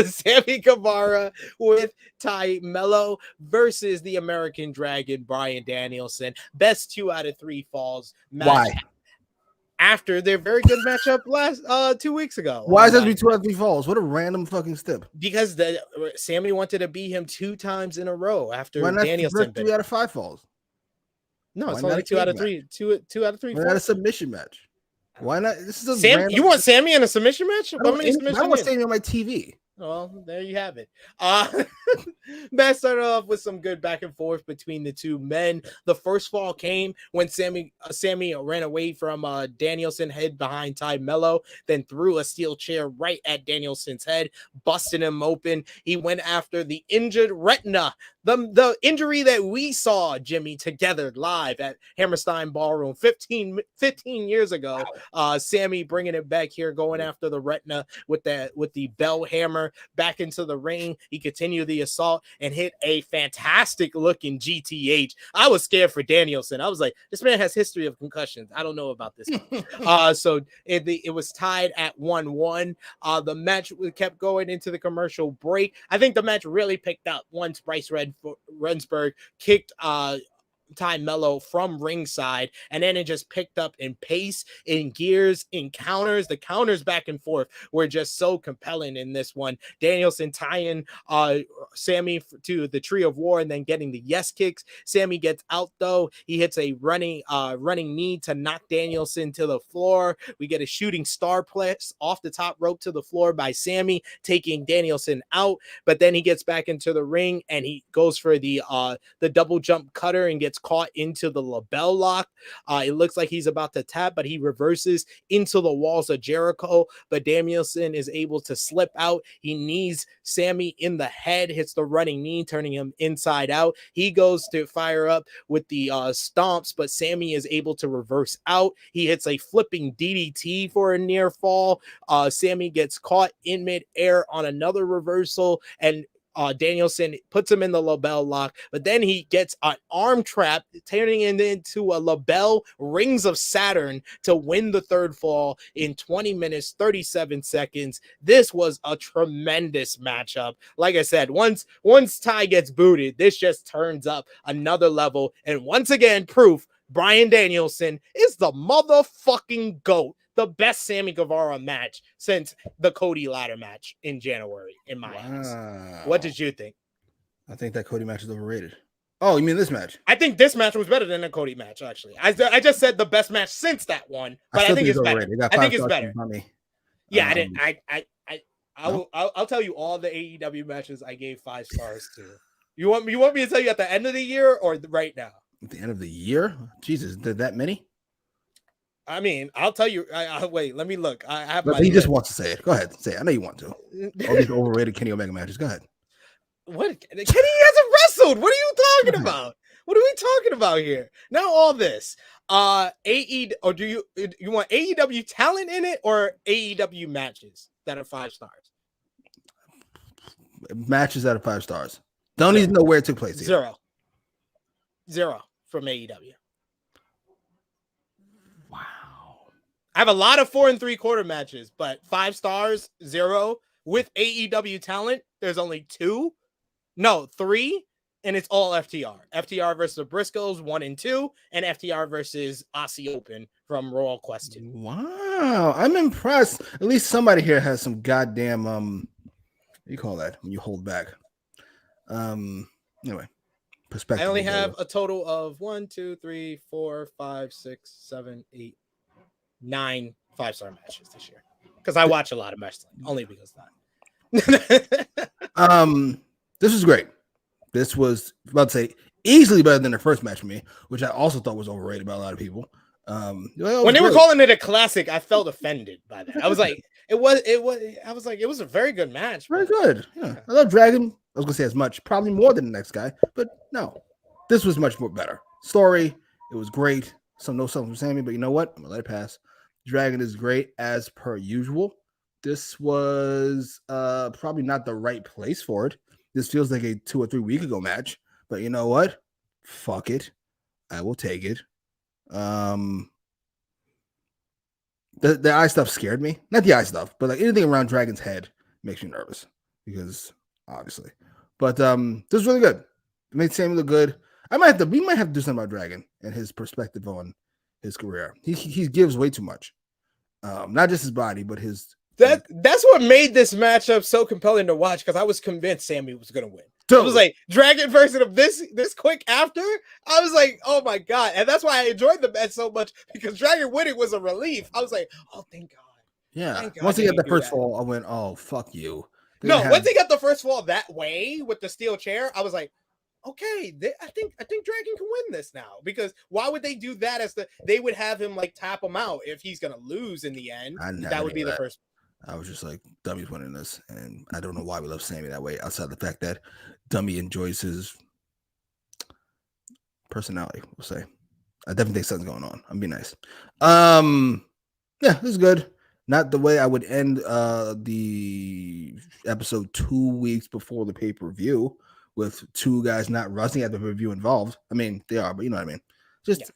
Sammy Guevara with Ty Mello versus the American Dragon, Bryan Danielson. Best 2 out of 3 falls match. Why? After their very good matchup last 2 weeks ago. Why does that be 2 out of 3 falls? What a random fucking step. Because Sammy wanted to beat him 2 times in a row after Why not Danielson. 3 out of 5 falls? No, it's only 2 out of 3. 2 out of 3. Why not a submission match? Why not? This is You want Sammy in a submission match? I don't want Sammy on my TV. Well, there you have it. Matt started off with some good back and forth between the two men. The first fall came when Sammy ran away from Danielson, head behind Ty Mello, then threw a steel chair right at Danielson's head, busting him open. He went after the injured retina, the injury that we saw, Jimmy, together live at Hammerstein Ballroom 15 years ago. Sammy bringing it back here, going after the retina with the bell hammer back into the ring. He continued the assault and hit a fantastic looking GTH. I was scared for Danielson. I was like, this man has history of concussions. I don't know about this. So it was tied at 1-1. The match kept going into the commercial break. I think the match really picked up once Bryce Rensburg kicked Ty Mello from ringside, and then it just picked up in pace, in gears, in counters. The counters back and forth were just so compelling in this one. Danielson tying Sammy to the Tree of War and then getting the yes kicks. Sammy gets out though. He hits a running knee to knock Danielson to the floor. We get a shooting star press off the top rope to the floor by Sammy, taking Danielson out. But then he gets back into the ring and he goes for the double jump cutter and gets caught into the label lock. It looks like he's about to tap, but he reverses into the walls of Jericho. But Danielson is able to slip out. He knees Sammy in the head, hits the running knee, turning him inside out. He goes to fire up with the stomps, but Sammy is able to reverse out. He hits a flipping DDT for a near fall. Sammy gets caught in midair on another reversal, and Danielson puts him in the label lock, but then he gets an arm trap, turning it into a label Rings of Saturn to win the third fall in 20 minutes, 37 seconds. This was a tremendous matchup. Like I said, once Ty gets booted, this just turns up another level. And once again, proof Bryan Danielson is the motherfucking GOAT. The best Sammy Guevara match since the Cody ladder match in January, in my eyes. What did you think? I think that Cody match is overrated. Oh, you mean this match? I think this match was better than the Cody match, actually. I just said the best match since that one, but I think it's better. I think it's better. Yeah, I'll tell you all the AEW matches I gave 5 stars to. You want me to tell you at the end of the year or right now? At the end of the year? Jesus, did that many? I mean, I'll tell you. Wait, let me look. I have. But he just wants to say it. Go ahead, say it. I know you want to. All these overrated Kenny Omega matches. Go ahead. What? Kenny hasn't canceled. What are you talking about? What are we talking about here? Now all this. Or do you want AEW talent in it or AEW matches that are 5 stars? Matches out of 5 stars. Don't even know where it took place. Either. Zero from AEW. Wow. I have a lot of 4 3/4 matches, but 5 stars, 0 with AEW talent. There's only 2, no 3, and it's all FTR. FTR versus the Briscoes 1 and 2, and FTR versus Aussie Open from Royal Quest 2. Wow, I'm impressed. At least somebody here has some goddamn what do you call that when you hold back? Anyway, perspective. I only have a total of 1, 2, 3, 4, 5, 6, 7, 8, 9 5-star matches this year because I watch a lot of wrestling only because of that. This was great. This was about to say easily better than the first match for me, which I also thought was overrated by a lot of people. When they were calling it a classic, I felt offended by that. I was like, it was a very good match. Very good. Yeah. I love Dragon. I was gonna say as much, probably more than the next guy, but no, this was much more better. Story, it was great. Some no something from Sammy, but you know what? I'm gonna let it pass. Dragon is great as per usual. This was probably not the right place for it. This feels like a 2 or 3 week ago match, but you know what? Fuck it. I will take it. The eye stuff scared me. Not the eye stuff, but like anything around Dragon's head makes me nervous because obviously. But this was really good. It made Sammy look good. We might have to do something about Dragon and his perspective on his career. He gives way too much. Not just his body, but his. That's what made this matchup so compelling to watch because I was convinced Sammy was gonna win. Totally. It was like Dragon versus him this quick after. I was like, oh my god, and that's why I enjoyed the match so much because Dragon winning was a relief. I was like, oh thank God. Yeah. Thank God once he got the first fall, I went, oh fuck you. Once he got the first fall that way with the steel chair, I was like, okay, I think Dragon can win this now because why would they do that they would have him like tap him out if he's gonna lose in the end. That would be the first. I was just like, Dummy's winning this, and I don't know why we love Sammy that way. Outside the fact that Dummy enjoys his personality, we'll say. I definitely think something's going on. I'm being nice. Yeah, this is good. Not the way I would end the episode 2 weeks before the pay-per-view with 2 guys not wrestling at the pay-per-view involved. I mean, they are, but you know what I mean. Just,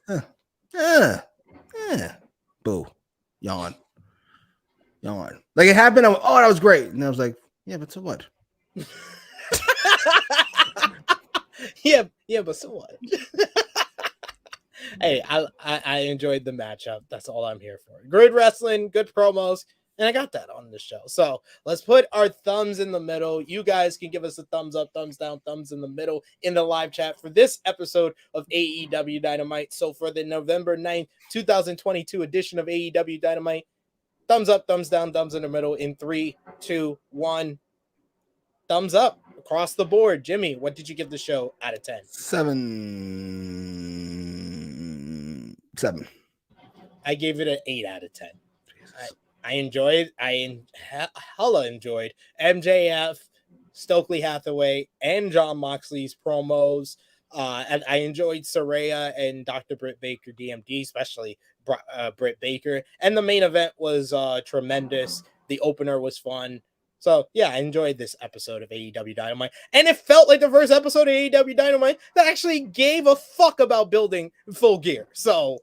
boo, yawn. Like it happened. Oh, that was great. And I was like, yeah, but so what? yeah, but so what? Hey, I enjoyed the matchup. That's all I'm here for. Good wrestling, good promos, and I got that on the show. So let's put our thumbs in the middle. You guys can give us a thumbs up, thumbs down, thumbs in the middle in the live chat for this episode of AEW Dynamite. So for the November 9th, 2022 edition of AEW Dynamite, thumbs up, thumbs down, thumbs in the middle in 3, 2, 1. Thumbs up across the board. Jimmy, what did you give the show out of 10? 7. I gave it an 8 out of 10. I enjoyed. Hella enjoyed MJF, Stokely Hathaway, and John Moxley's promos. And I enjoyed Saraya and Dr. Britt Baker, DMD, especially Britt Baker. And the main event was tremendous. The opener was fun. So, yeah, I enjoyed this episode of AEW Dynamite. And it felt like the first episode of AEW Dynamite that actually gave a fuck about building Full Gear. So,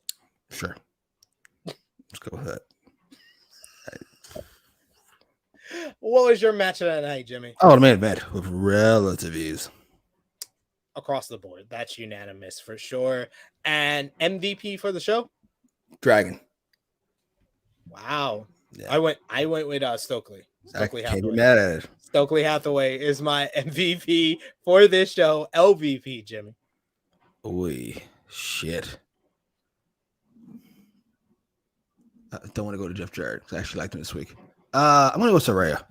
sure. Let's go with that. What was your match of the night, Jimmy? Oh, the main event with relative ease. Across the board. That's unanimous for sure. And MVP for the show? Dragon. Wow. Yeah. I went with Stokely. Stokely Can't be Hathaway. mad at it. Stokely Hathaway is my MVP for this show. LVP, Jimmy. Oy, shit. I don't want to go to Jeff Jarrett because I actually liked him this week. I'm going to go Saraya.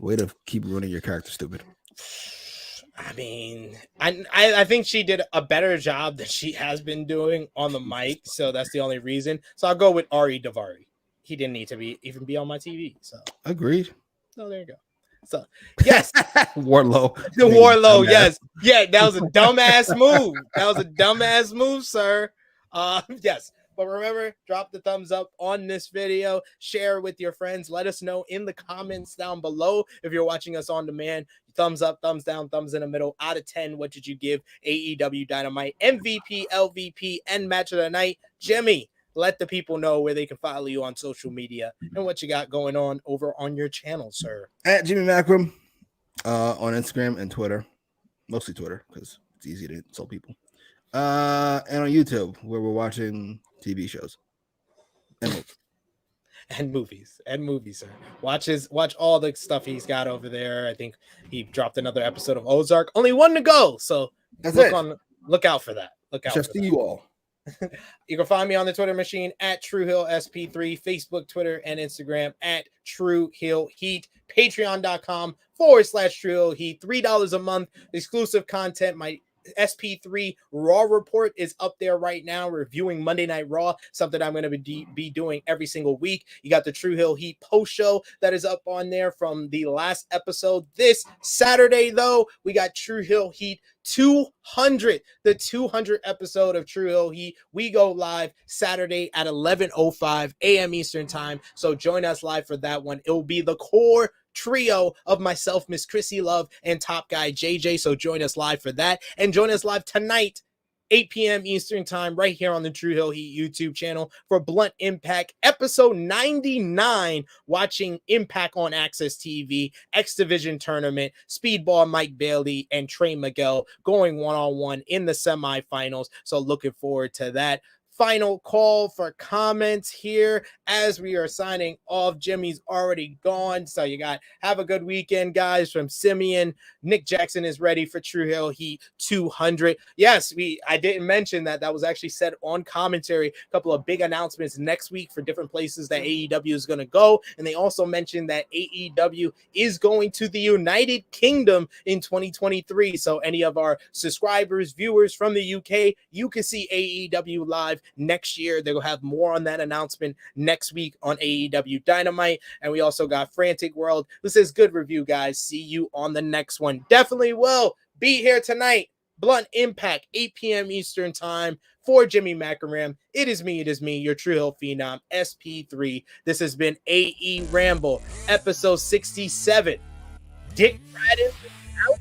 Way to keep ruining your character, stupid. I mean, I think she did a better job than she has been doing on the mic, so that's the only reason. So I'll go with Ari Daivari. He didn't need to even be on my TV. So agreed. So there you go. So yes, Warlow. the Warlow. Yes, yeah, that was a dumbass move. That was a dumbass move, sir. Yes. But remember, drop the thumbs up on this video, share with your friends. Let us know in the comments down below if you're watching us on demand. Thumbs up, thumbs down, thumbs in the middle. Out of 10, what did you give AEW Dynamite MVP, LVP, and match of the night? Jimmy, let the people know where they can follow you on social media and what you got going on over on your channel, sir. At Jimmy Macram on Instagram and Twitter. Mostly Twitter because it's easy to insult people. And on YouTube where we're watching TV shows and movies, sir. Watch all the stuff he's got over there. I think he dropped another episode of Ozark. Only one to go, so look out for that. Look out. Just see you all. You can find me on the Twitter machine at TrueHillSP3, Facebook, Twitter, and Instagram at TrueHillHeat, Patreon.com/TrueHillHeat, $3 a month, exclusive content. My SP3 Raw report is up there right now, reviewing Monday Night Raw, something I'm going to be doing every single week. You got the True Hill Heat post show that is up on there from the last episode. This Saturday, though, we got True Hill Heat 200, the 200th episode of True Hill Heat. We go live Saturday at 11:05 a.m. Eastern time. So join us live for that one. It will be the core trio of myself, Miss Chrissy Love, and Top Guy JJ. So join us live for that. And join us live tonight, 8 p.m. Eastern time, right here on the True Hill Heat YouTube channel for Blunt Impact episode 99, watching Impact on Access TV, X Division tournament, Speedball Mike Bailey and Trey Miguel going one-on-one in the semifinals. So looking forward to that. Final call for comments here as we are signing off. Jimmy's already gone, so you got have a good weekend, guys. From Simeon, Nick Jackson is ready for True Hill Heat 200. Yes, I didn't mention that was actually said on commentary. A couple of big announcements next week for different places that AEW is going to go, and they also mentioned that AEW is going to the United Kingdom in 2023. So any of our subscribers, viewers from the UK, you can see AEW live next year. They'll have more on that announcement next week on AEW Dynamite. And we also got Frantic World. This is good review, guys. See you on the next one. Definitely will be here tonight. Blunt Impact, 8 p.m. Eastern time. For Jimmy Macram, it is me, your True Hill Phenom, SP3. This has been AEWramble, episode 67. Dick Radin out.